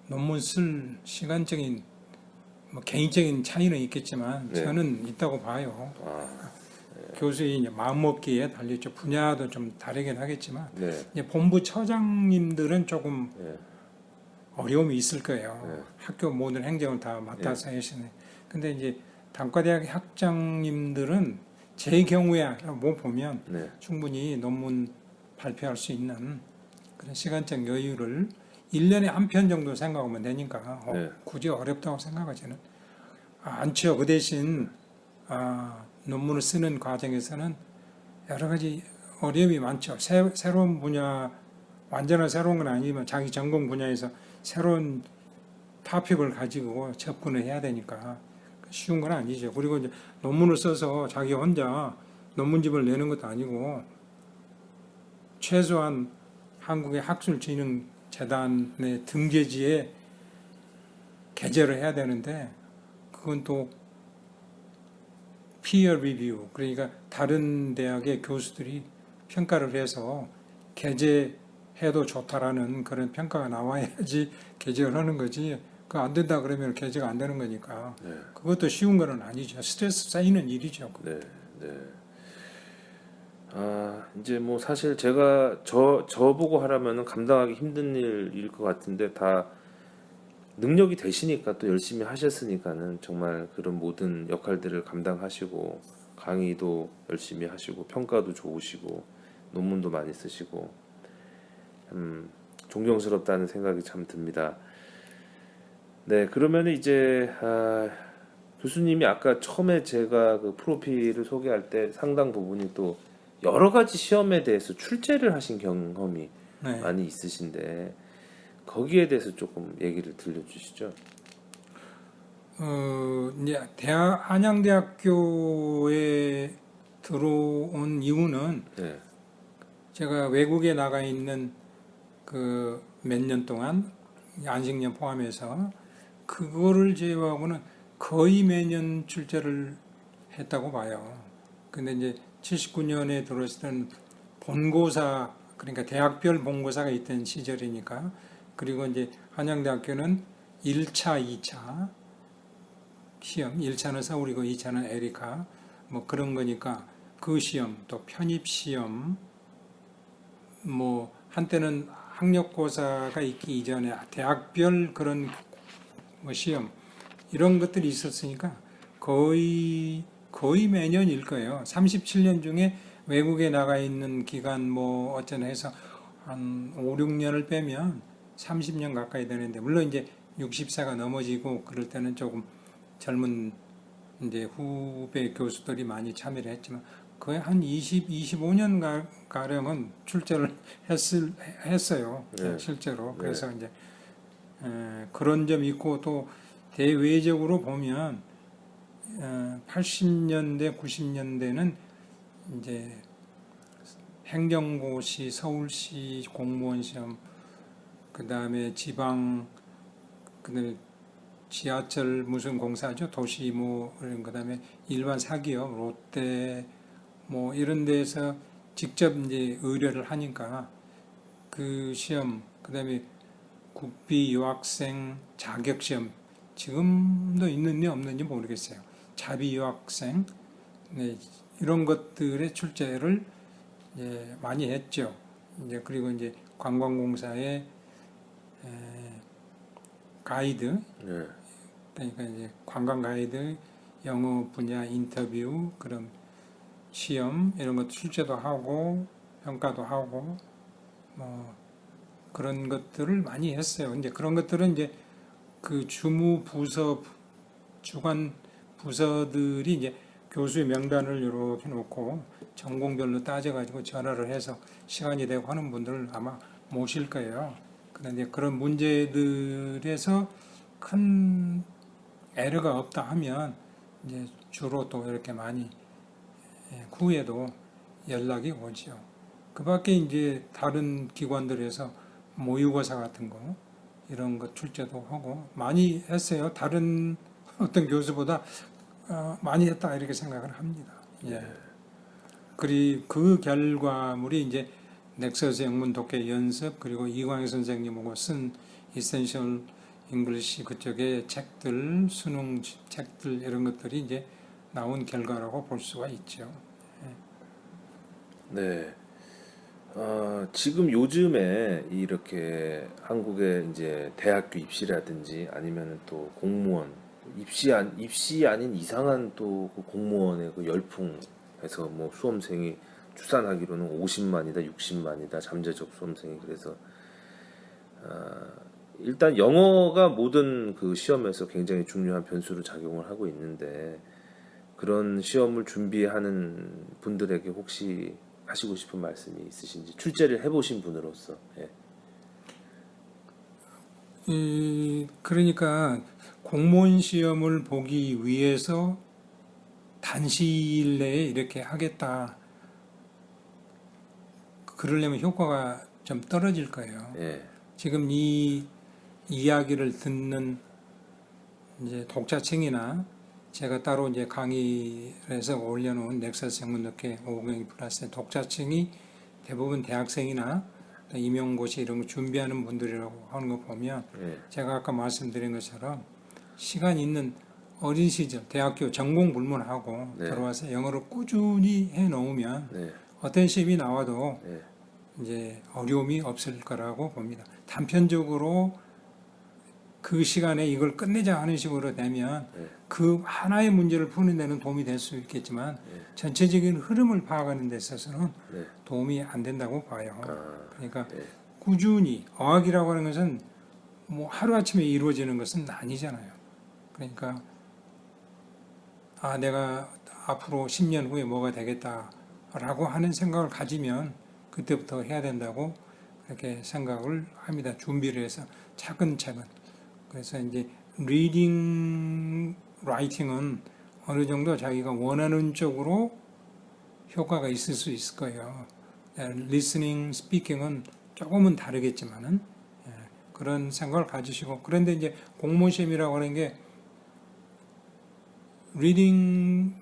논문 쓸 시간적인 뭐 개인적인 차이는 있겠지만 네. 저는 있다고 봐요. 아, 교수의 이제 마음먹기에 달렸죠. 분야도 좀 다르긴 하겠지만 네. 이제 본부처장님들은 조금 네. 어려움이 있을 거예요. 네. 학교 모든 행정을 다 맡아서 하시네. 근데 이제 단과대학 학장님들은 제 경우에 뭐 보면 네. 충분히 논문 발표할 수 있는 그런 시간적 여유를 1년에 한 편 정도 생각하면 되니까 네. 굳이 어렵다고 생각하지는 않죠. 그 대신 논문을 쓰는 과정에서는 여러 가지 어려움이 많죠. 새로운 분야, 완전한 새로운 건 아니지만 자기 전공 분야에서 새로운 토픽을 가지고 접근을 해야 되니까 쉬운 건 아니죠. 그리고 이제 논문을 써서 자기 혼자 논문집을 내는 것도 아니고 최소한 한국의 학술진흥재단의 등재지에 게재를 해야 되는데 그건 또 peer review, 그러니까 다른 대학의 교수들이 평가를 해서 게재해도 좋다라는 그런 평가가 나와야지 게재를 하는 거지. 그거 안 된다 그러면 게재가 안 되는 거니까. 네. 그것도 쉬운 거는 아니죠. 스트레스 쌓이는 일이죠. 네. 네. 이제 뭐 사실 제가 저보고 하라면은 감당하기 힘든 일일 것 같은데 다 능력이 되시니까 또 열심히 하셨으니까는 정말 그런 모든 역할들을 감당하시고 강의도 열심히 하시고 평가도 좋으시고 논문도 많이 쓰시고 존경스럽다는 생각이 참 듭니다. 네, 그러면 이제 교수님이 아까 처음에 제가 그 프로필을 소개할 때 상당 부분이 또 여러 가지 시험에 대해서 출제를 하신 경험이 네. 많이 있으신데 거기에 대해서 조금 얘기를 들려주시죠. 이제 안양대학교에 들어온 이유는 네, 제가 외국에 나가 있는 그 몇 년 동안 안식년 포함해서 그거를 제외하고는 거의 매년 출제를 했다고 봐요. 근데 이제 79년에 들어왔을 때는 본고사, 그러니까 대학별 본고사가 있던 시절이니까, 그리고 이제 한양대학교는 1차, 2차 시험, 1차는 서울이고 2차는 에리카, 뭐 그런 거니까 그 시험, 또 편입 시험, 뭐 한때는 학력고사가 있기 이전에 대학별 그런 뭐 시험 이런 것들이 있었으니까 거의 매년일 거예요. 37년 중에 외국에 나가 있는 기간 뭐 어쩌나 해서 한 5, 6년을 빼면 30년 가까이 되는데, 물론 이제 60세가 넘어지고 그럴 때는 조금 젊은 이제 후배 교수들이 많이 참여를 했지만 거의 한 25년 가량은 출제를 했어요. 네. 실제로. 네. 그래서 이제 그런 점이 있고, 또 대외적으로 보면 80년대, 90년대는 이제 행정고시, 서울시 공무원 시험, 그 다음에 지방, 그다음에 지하철 무슨 공사죠, 도시 뭐 이런, 그 다음에 일반 사기업, 롯데 뭐 이런 데서 직접 이제 의뢰를 하니까 그 시험, 그 다음에 국비 유학생 자격 시험 지금도 있는지 없는지 모르겠어요. 자비 유학생, 네, 이런 것들의 출제를 이제 많이 했죠. 이제 그리고 이제 관광공사의 가이드, 네, 그러니까 이제 관광 가이드, 영어 분야 인터뷰, 그런 시험 이런 것 출제도 하고 평가도 하고 뭐 그런 것들을 많이 했어요. 이제 그런 것들은 이제 그 주무 부서 주관 부서들이 이제 교수의 명단을 이렇게 놓고 전공별로 따져가지고 전화를 해서 시간이 되고 하는 분들을 아마 모실 거예요. 그런데 그런 문제들에서 큰 에러가 없다 하면 이제 주로 또 이렇게 많이 후에도 연락이 오죠. 그 밖에 이제 다른 기관들에서 모의고사 같은 거 이런 거 출제도 하고 많이 했어요. 다른 어떤 교수보다 많이 했다 이렇게 생각을 합니다. 예. 그리고 그 결과물이 이제 넥서스 영문 독해 연습, 그리고 이광희 선생님하고 쓴 이센셜 잉글리시 그쪽에 책들, 수능 책들 이런 것들이 이제 나온 결과라고 볼 수가 있죠. 네. 지금 요즘에 이렇게 한국의 이제 대학교 입시라든지 아니면 또 공무원 입시 아닌 이상한 또그 공무원의 그 열풍에서 뭐 수험생이 추산하기로는 50만이다, 60만이다 잠재적 수험생이 그래서 일단 영어가 모든 그 시험에서 굉장히 중요한 변수로 작용을 하고 있는데 그런 시험을 준비하는 분들에게 혹시 하시고 싶은 말씀이 있으신지 출제를 해보신 분으로서 예. 그러니까 공무원 시험을 보기 위해서 단시일 내에 이렇게 하겠다. 그러려면 효과가 좀 떨어질 거예요. 예. 지금 이 이야기를 듣는 이제 독자층이나 제가 따로 이제 강의에서 올려놓은 넥서스 영문독해 502 플러스의 독자층이 대부분 대학생이나 임용고시 이런 거 준비하는 분들이라고 하는 거 보면 예. 제가 아까 말씀드린 것처럼 시간 있는 어린 시절 대학교 전공 불문하고 네. 들어와서 영어를 꾸준히 해 놓으면 네. 어떤 시험이 나와도 네. 이제 어려움이 없을 거라고 봅니다. 단편적으로 그 시간에 이걸 끝내자 하는 식으로 되면 네. 그 하나의 문제를 푸는 데는 도움이 될 수 있겠지만 전체적인 흐름을 파악하는 데 있어서는 네. 도움이 안 된다고 봐요. 그러니까 네. 꾸준히 어학이라고 하는 것은 뭐 하루아침에 이루어지는 것은 아니잖아요. 그러니까 내가 앞으로 10년 후에 뭐가 되겠다라고 하는 생각을 가지면 그때부터 해야 된다고 그렇게 생각을 합니다. 준비를 해서 차근차근. 그래서 이제 리딩, 라이팅은 어느 정도 자기가 원하는 쪽으로 효과가 있을 수 있을 거예요. 리스닝, 스피킹은 조금은 다르겠지만은 그런 생각을 가지시고 그런데 이제 공무원 시험이라고 하는 게 리딩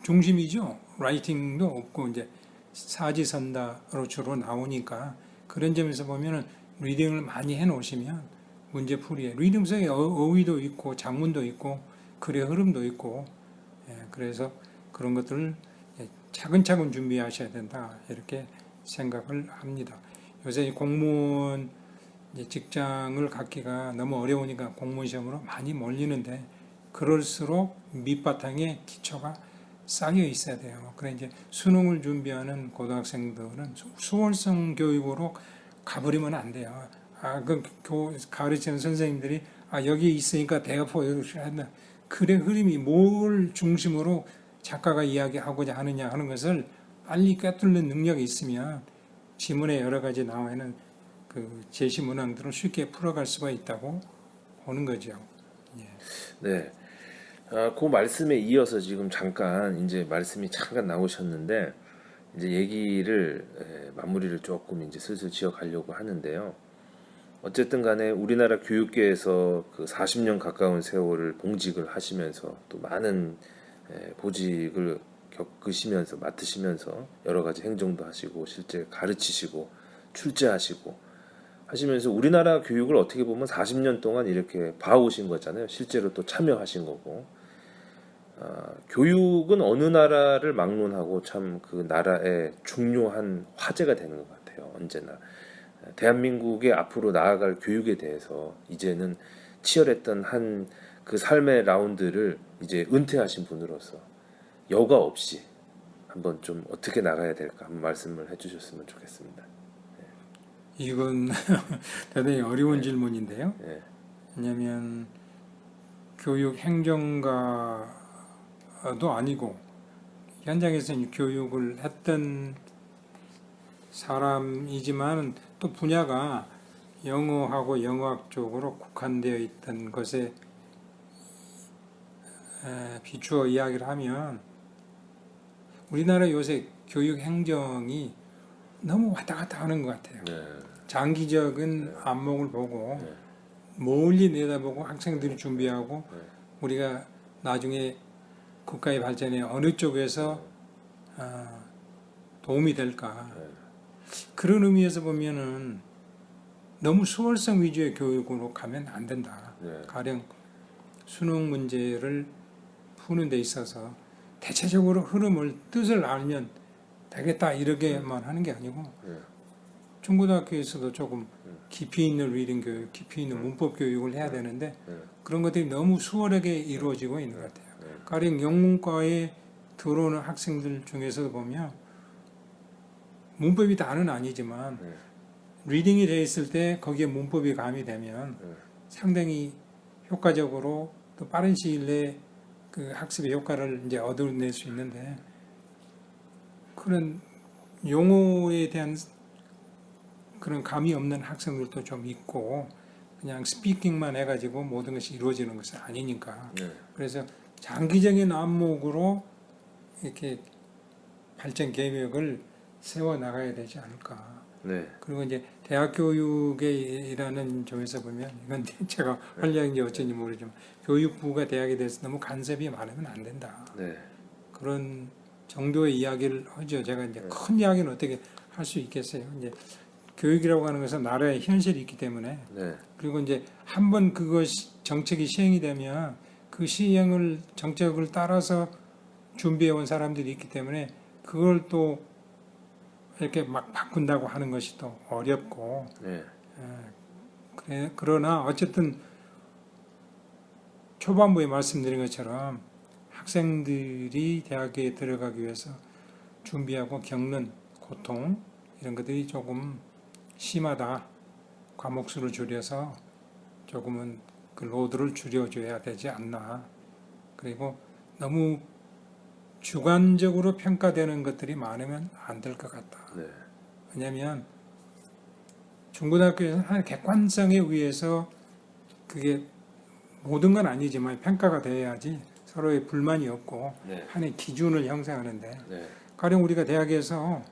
중심이죠. 라이팅도 없고 이제 사지선다로 주로 나오니까 그런 점에서 보면은 리딩을 많이 해 놓으시면 문제풀이에 리딩 속에 어휘도 있고 장문도 있고 글의 흐름도 있고 그래서 그런 것들을 차근차근 준비하셔야 된다 이렇게 생각을 합니다. 요새 공무원 직장을 갖기가 너무 어려우니까 공무원 시험으로 많이 몰리는데 그럴수록 밑바탕에 기초가 쌓여 있어야 돼요. 그래 이제 수능을 준비하는 고등학생들은 수월성 교육으로 가버리면 안 돼요. 가르치는 선생님들이 여기 있으니까 대여포 이렇게 한다. 글의 흐름이 뭘 중심으로 작가가 이야기하고자 하느냐 하는 것을 빨리 꿰뚫는 능력이 있으면 지문에 여러 가지 나와 있는 그 제시 문항들을 쉽게 풀어갈 수가 있다고 보는 거죠. 네. 그 말씀에 이어서 지금 잠깐 이제 말씀이 잠깐 나오셨는데 이제 얘기를 마무리를 조금 이제 슬슬 지어가려고 하는데요. 어쨌든 간에 우리나라 교육계에서 그 40년 가까운 세월을 봉직을 하시면서 또 많은 보직을 겪으시면서 맡으시면서 여러 가지 행정도 하시고 실제 가르치시고 출제하시고 하시면서 우리나라 교육을 어떻게 보면 40년 동안 이렇게 봐오신 거잖아요. 실제로 또 참여하신 거고. 교육은 어느 나라를 막론하고 참 그 나라의 중요한 화제가 되는 것 같아요. 언제나. 대한민국의 앞으로 나아갈 교육에 대해서 이제는 치열했던 한 그 삶의 라운드를 이제 은퇴하신 분으로서 여과 없이 한번 좀 어떻게 나가야 될까 한번 말씀을 해주셨으면 좋겠습니다. 이건 대단히 어려운 질문인데요. 네. 왜냐하면 교육 행정가도 아니고 현장에서 교육을 했던 사람이지만 또 분야가 영어하고 영어학 쪽으로 국한되어 있던 것에 비추어 이야기를 하면 우리나라 요새 교육 행정이 너무 왔다 갔다 하는 것 같아요. 네. 장기적인 안목을 보고 멀리 내다보고 학생들이 준비하고 우리가 나중에 국가의 발전에 어느 쪽에서 도움이 될까. 그런 의미에서 보면은 너무 수월성 위주의 교육으로 가면 안 된다. 네. 가령 수능 문제를 푸는 데 있어서 대체적으로 흐름을 뜻을 알면 되겠다 이렇게만 하는 게 아니고 네. 중고등학교에서도 조금 깊이 있는 리딩 교육, 깊이 있는 문법 교육을 해야 되는데 네. 그런 것들이 너무 수월하게 이루어지고 있는 것 같아요. 네. 가령 영문과에 들어오는 학생들 중에서도 보면 문법이 다는 아니지만 네. 리딩이 돼 있을 때 거기에 문법이 가미되면 네. 상당히 효과적으로 또 빠른 시일 내에 그 학습의 효과를 이제 얻어낼 수 있는데 그런 용어에 대한 그런 감이 없는 학생들도 좀 있고 그냥 스피킹만 해가지고 모든 것이 이루어지는 것은 아니니까 네. 그래서 장기적인 안목으로 이렇게 발전 계획을 세워 나가야 되지 않을까. 네. 그리고 이제 대학 교육에 일하는 쪽에서 보면 이건 제가 활약인지 어쩐지 모르지만 교육부가 대학에 대해서 너무 간섭이 많으면 안 된다. 네. 그런 정도의 이야기를 하죠. 제가 이제 큰 이야기는 어떻게 할 수 있겠어요. 이제 교육이라고 하는 것은 나라의 현실이 있기 때문에 네. 그리고 이제 한번 그것이 정책이 시행이 되면 그 시행을 정책을 따라서 준비해 온 사람들이 있기 때문에 그걸 또 이렇게 막 바꾼다고 하는 것이 또 어렵고 네. 그러나 어쨌든 초반부에 말씀드린 것처럼 학생들이 대학에 들어가기 위해서 준비하고 겪는 고통 이런 것들이 조금 심하다. 과목 수를 줄여서 조금은 그 로드를 줄여줘야 되지 않나. 그리고 너무 주관적으로 평가되는 것들이 많으면 안 될 것 같다. 네. 왜냐하면 중고등학교에서는 한 객관성에 의해서 그게 모든 건 아니지만 평가가 돼야지 서로의 불만이 없고 네. 하나의 기준을 형성하는데 네. 가령 우리가 대학에서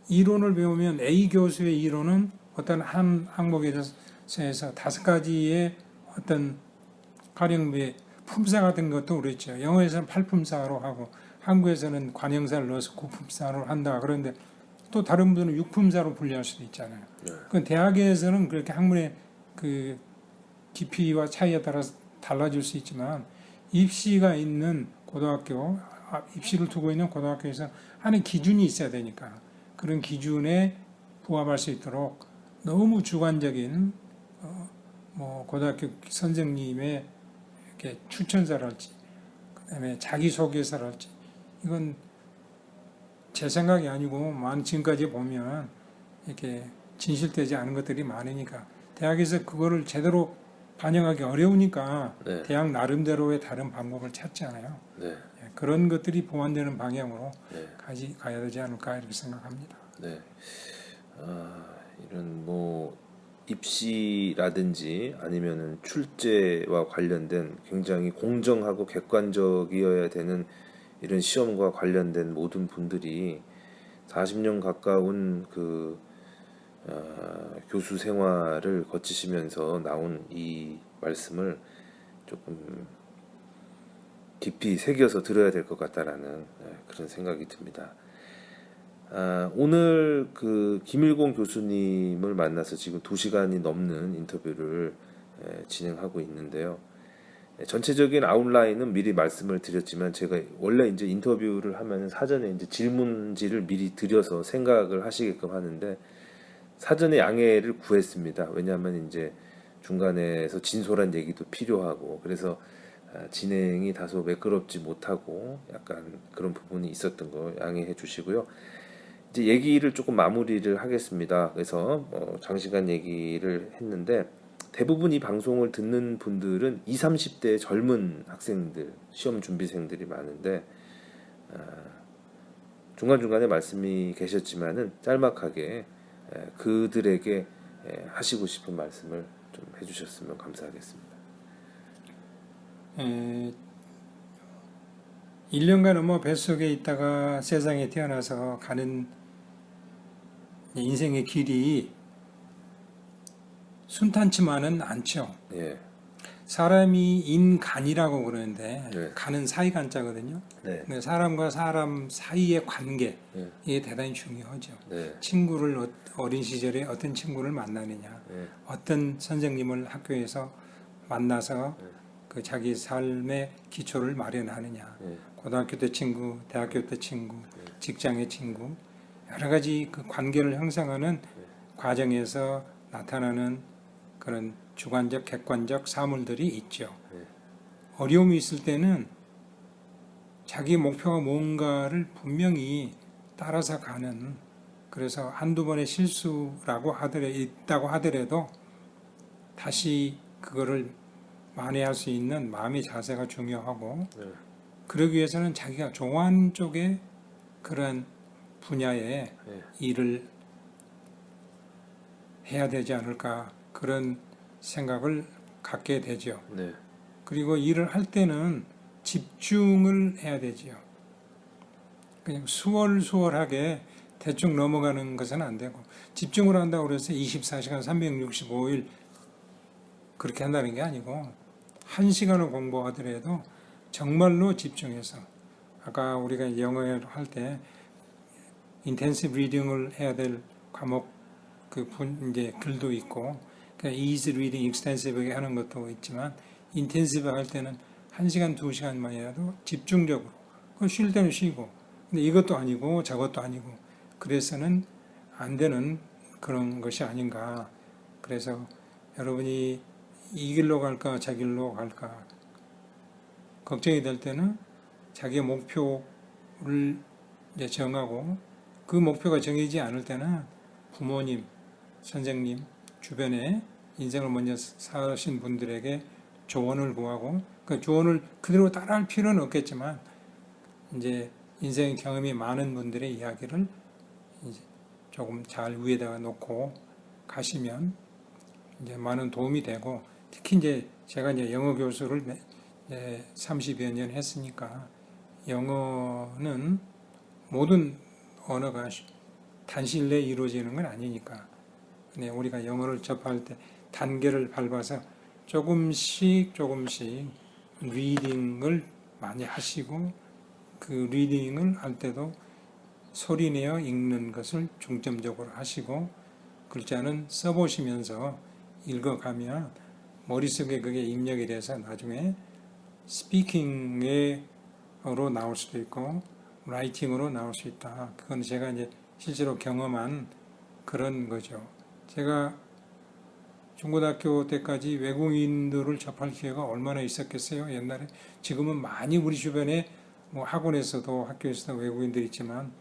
이론을 배우면 A 교수의 이론은 어떤 한 항목에 대해서 5가지의 어떤 가령 품사 같은 것도 그렇죠. 영어에서는 8품사로 하고 한국에서는 관형사를 넣어서 9품사로 한다. 그런데 또 다른 분은 6품사로 분류할 수도 있잖아요. 네. 그 대학에서는 그렇게 학문의 그 깊이와 차이에 따라서 달라질 수 있지만 입시가 있는 고등학교, 입시를 두고 있는 고등학교에서 하는 기준이 있어야 되니까 그런 기준에 부합할 수 있도록 너무 주관적인 뭐 고등학교 선생님의 이렇게 추천사랄지 그다음에 자기소개서랄지 이건 제 생각이 아니고 지금까지 보면 이렇게 진실되지 않은 것들이 많으니까 대학에서 그거를 제대로 반영하기 어려우니까 네. 대학 나름대로의 다른 방법을 찾잖아요. 네. 그런 것들이 보완되는 방향으로 네. 가야 되지 않을까 이렇게 생각합니다. 네. 이런 뭐 입시라든지 아니면은 출제와 관련된 굉장히 공정하고 객관적이어야 되는 이런 시험과 관련된 모든 분들이 40년 가까운 그 교수 생활을 거치시면서 나온 이 말씀을 조금 깊이 새겨서 들어야 될 것 같다라는 그런 생각이 듭니다. 오늘 그 김일공 교수님을 만나서 지금 2시간이 넘는 인터뷰를 진행하고 있는데요. 전체적인 아웃라인은 미리 말씀을 드렸지만 제가 원래 이제 인터뷰를 하면 사전에 이제 질문지를 미리 드려서 생각을 하시게끔 하는데 사전에 양해를 구했습니다. 왜냐하면 이제 중간에서 진솔한 얘기도 필요하고 그래서 진행이 다소 매끄럽지 못하고 약간 그런 부분이 있었던 거 양해해 주시고요. 이제 얘기를 조금 마무리를 하겠습니다. 그래서 장시간 얘기를 했는데 대부분 이 방송을 듣는 분들은 20, 30대 젊은 학생들, 시험 준비생들이 많은데 중간중간에 말씀이 계셨지만은 짤막하게 그들에게 하시고 싶은 말씀을 좀 해주셨으면 감사하겠습니다. 1년간 엄마 뱃속에 있다가 세상에 태어나서 가는 인생의 길이 순탄치만은 않죠. 예. 사람이 인간이라고 그러는데 네. 간은 사이간자거든요. 네. 근데 사람과 사람 사이의 관계 네. 이게 대단히 중요하죠. 네. 어린 시절에 어떤 친구를 만나느냐, 네. 어떤 선생님을 학교에서 만나서 그 자기 삶의 기초를 마련하느냐. 네. 고등학교 때 친구, 대학교 때 친구, 직장의 친구, 여러 가지 그 관계를 형성하는 과정에서 나타나는 그런 주관적, 객관적 사물들이 있죠. 어려움이 있을 때는 자기 목표가 뭔가를 분명히 따라서 가는, 그래서 한두 번의 실수라고 있다고 하더라도 다시 그거를 만회할 수 있는 마음의 자세가 중요하고, 그러기 위해서는 자기가 좋아하는 쪽의 그런 분야의 일을 해야 되지 않을까, 그런 생각을 갖게 되죠. 네. 그리고 일을 할 때는 집중을 해야 되지요. 그냥 수월하게 대충 넘어가는 것은 안 되고, 집중을 한다고 그래서 24시간 365일 그렇게 한다는 게 아니고, 1시간을 공부하더라도 정말로 집중해서, 아까 우리가 영어를 할 때 인텐시브 리딩을 해야 될 과목 이제 글도 있고, 그러니까 easy reading, extensive하게 하는 것도 있지만, 인텐시브 할 때는 1시간, 2시간만이라도 집중적으로, 쉴 때는 쉬고, 근데 이것도 아니고 저것도 아니고, 그래서는 안 되는 그런 것이 아닌가. 그래서 여러분이 이 길로 갈까 저 길로 갈까 걱정이 될 때는 자기의 목표를 이제 정하고, 그 목표가 정해지지 않을 때는 부모님, 선생님, 주변에 인생을 먼저 사신 분들에게 조언을 구하고, 그 조언을 그대로 따라할 필요는 없겠지만, 이제 인생 경험이 많은 분들의 이야기를 이제 조금 잘 위에다가 놓고 가시면 이제 많은 도움이 되고, 특히 이제 제가 이제 영어 교수를 30여 년 했으니까, 영어는 모든 언어가 단시일 내에 이루어지는 건 아니니까, 근데 우리가 영어를 접할 때 단계를 밟아서 조금씩 리딩을 많이 하시고, 그 리딩을 할 때도 소리내어 읽는 것을 중점적으로 하시고, 글자는 써보시면서 읽어가면 머릿속에 그게 입력이 돼서 나중에 스피킹으로 나올 수도 있고 라이팅으로 나올 수 있다. 그건 제가 이제 실제로 경험한 그런 거죠. 제가 중고등학교 때까지 외국인들을 접할 기회가 얼마나 있었겠어요, 옛날에. 지금은 많이 우리 주변에 뭐 학원에서도 학교에서도 외국인들이 있지만,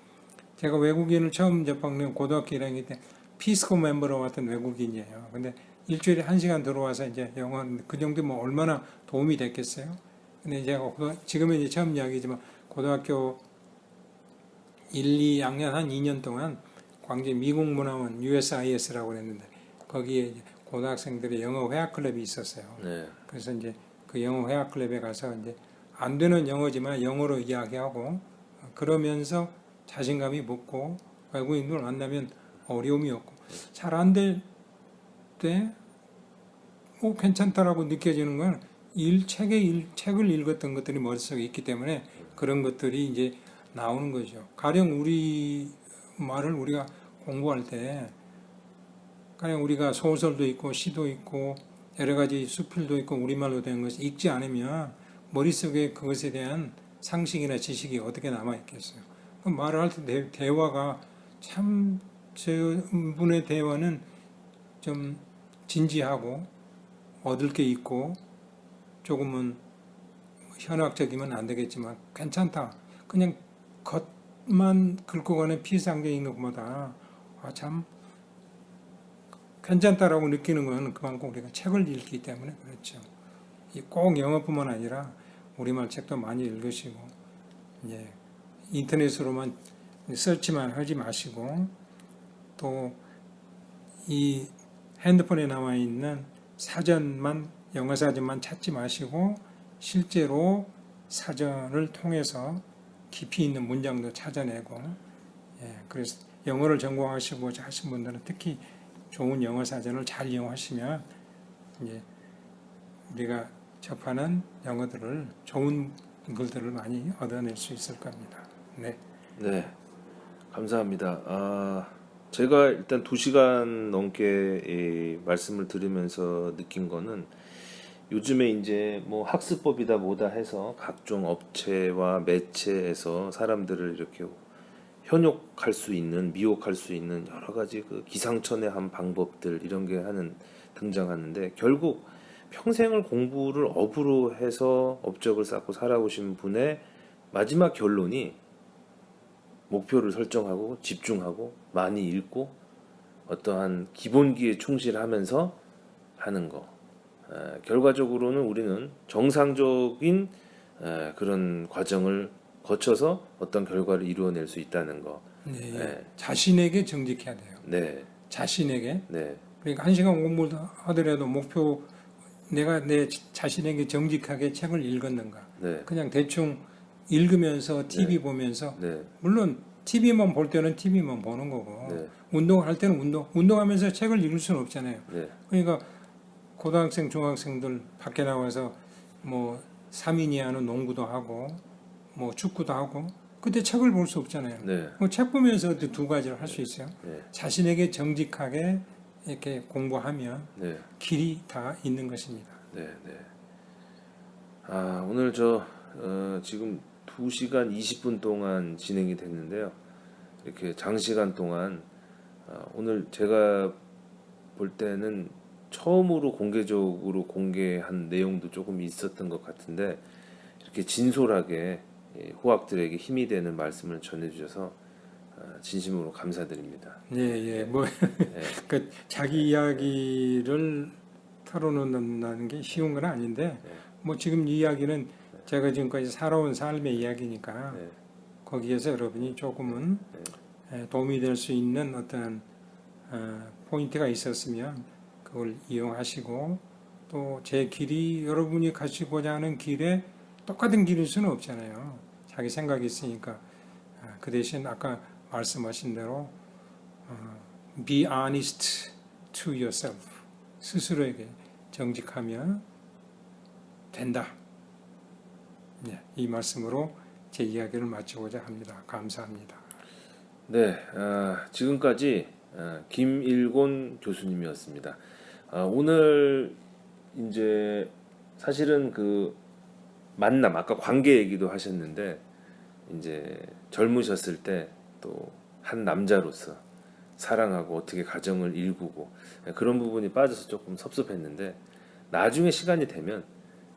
제가 외국인을 처음 접한 건 고등학교 1학년 때 피스코 멤버로 왔던 외국인이에요. 근데 일주일에 1시간 들어와서 이제 영어, 그 정도면 얼마나 도움이 됐겠어요. 근데 제가 지금은 이제 처음 이야기지만, 고등학교 1, 2학년 한 2년 동안 광주 미국문화원 USIS라고 그랬는데, 거기에 이제 고등학생들의 영어 회화 클럽이 있었어요. 네. 그래서 이제 그 영어 회화 클럽에 가서 이제 안 되는 영어지만 영어로 이야기하고, 그러면서 자신감이 붙고, 외국인들 만나면 어려움이 없고, 잘 안 될 때 괜찮다라고 느껴지는 건 책을 읽었던 것들이 머릿속에 있기 때문에 그런 것들이 이제 나오는 거죠. 가령 우리 말을 우리가 공부할 때, 가령 우리가 소설도 있고 시도 있고 여러 가지 수필도 있고 우리말로 된 것이 읽지 않으면 머릿속에 그것에 대한 상식이나 지식이 어떻게 남아있겠어요. 그럼 말을 할 때 대화가 참, 저분의 대화는 좀 진지하고 얻을 게 있고 조금은 현학적이면 안 되겠지만 괜찮다. 그냥 겉만 긁고 가는 피상적인 것보다 참 괜찮다라고 느끼는 건 그만큼 우리가 책을 읽기 때문에 그렇죠. 꼭 영어뿐만 아니라 우리말 책도 많이 읽으시고, 이제 인터넷으로만 서치만 하지 마시고, 또 이 핸드폰에 나와 있는 사전만, 영어 사전만 찾지 마시고 실제로 사전을 통해서 깊이 있는 문장도 찾아내고, 그래서 영어를 전공하시고자 하신 분들은 특히 좋은 영어 사전을 잘 이용하시면 이제 우리가 접하는 영어들을, 좋은 글들을 많이 얻어낼 수 있을 겁니다. 네. 네. 감사합니다. 제가 일단 2시간 넘게 말씀을 들으면서 느낀 거는, 요즘에 이제 뭐 학습법이다 뭐다 해서 각종 업체와 매체에서 사람들을 이렇게 현욕할 수 있는, 미혹할 수 있는 여러 가지 그 기상천외한 방법들 이런 게 등장하는데, 결국 평생을 공부를 업으로 해서 업적을 쌓고 살아오신 분의 마지막 결론이 목표를 설정하고 집중하고 많이 읽고 어떠한 기본기에 충실하면서 하는 거. 결과적으로는 우리는 정상적인 그런 과정을 거쳐서 어떤 결과를 이루어낼 수 있다는 거. 네. 네. 자신에게 정직해야 돼요. 네, 자신에게. 네, 그러니까 1시간 공부를 하더라도 목표 내가 내 자신에게 정직하게 책을 읽었는가. 네, 그냥 대충 읽으면서 TV 보면서 네, 물론 TV만 볼 때는 TV만 보는 거고 네, 운동할 때는 운동하면서 책을 읽을 수는 없잖아요. 네, 그러니까 고등학생, 중학생들 밖에 나와서 뭐 3인 이하는 농구도 하고 뭐 축구도 하고 그때 책을 볼 수 없잖아요. 네, 뭐 책 보면서 어떻게 두 가지를 할 수 있어요. 네, 자신에게 정직하게 이렇게 공부하면 네, 길이 다 있는 것입니다. 네, 네. 오늘 지금 2시간 20분 동안 진행이 됐는데요. 이렇게 장시간 동안 오늘 제가 볼 때는 처음으로 공개적으로 공개한 내용도 조금 있었던 것 같은데, 이렇게 진솔하게 후학들에게 힘이 되는 말씀을 전해주셔서 진심으로 감사드립니다. 예. 뭐 네, 그 자기 이야기를 털어놓는다는 게 쉬운 건 아닌데 뭐 지금 이 이야기는 제가 지금까지 살아온 삶의 이야기니까 네, 거기에서 여러분이 조금은 도움이 될 수 있는 어떤 포인트가 있었으면 그걸 이용하시고, 또 제 길이 여러분이 가시고자 하는 길에 똑같은 길일 수는 없잖아요. 자기 생각이 있으니까. 그 대신 아까 말씀하신 대로 be honest to yourself. 스스로에게 정직하면 된다. 네, 이 말씀으로 제 이야기를 마치고자 합니다. 감사합니다. 네, 지금까지 김일곤 교수님이었습니다. 오늘 이제 사실은 그 만남, 아까 관계 얘기도 하셨는데, 이제 젊으셨을 때 또 한 남자로서 사랑하고 어떻게 가정을 일구고 그런 부분이 빠져서 조금 섭섭했는데, 나중에 시간이 되면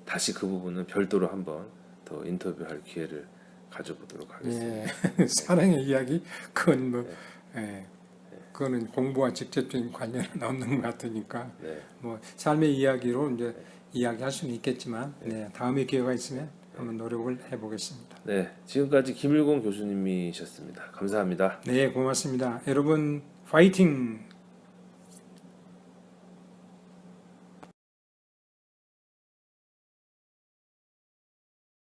다시 그 부분은 별도로 한번 더 인터뷰할 기회를 가져보도록 하겠습니다. 예, 사랑의 이야기 그건 뭐 그거는 공부와 직접적인 관련은 없는 것 같으니까 네, 뭐 삶의 이야기로 이제 이야기할 수는 있겠지만 다음에 기회가 있으면 한번 노력을 해보겠습니다. 네, 지금까지 김일곤 교수님이셨습니다. 감사합니다. 네, 고맙습니다. 여러분 파이팅!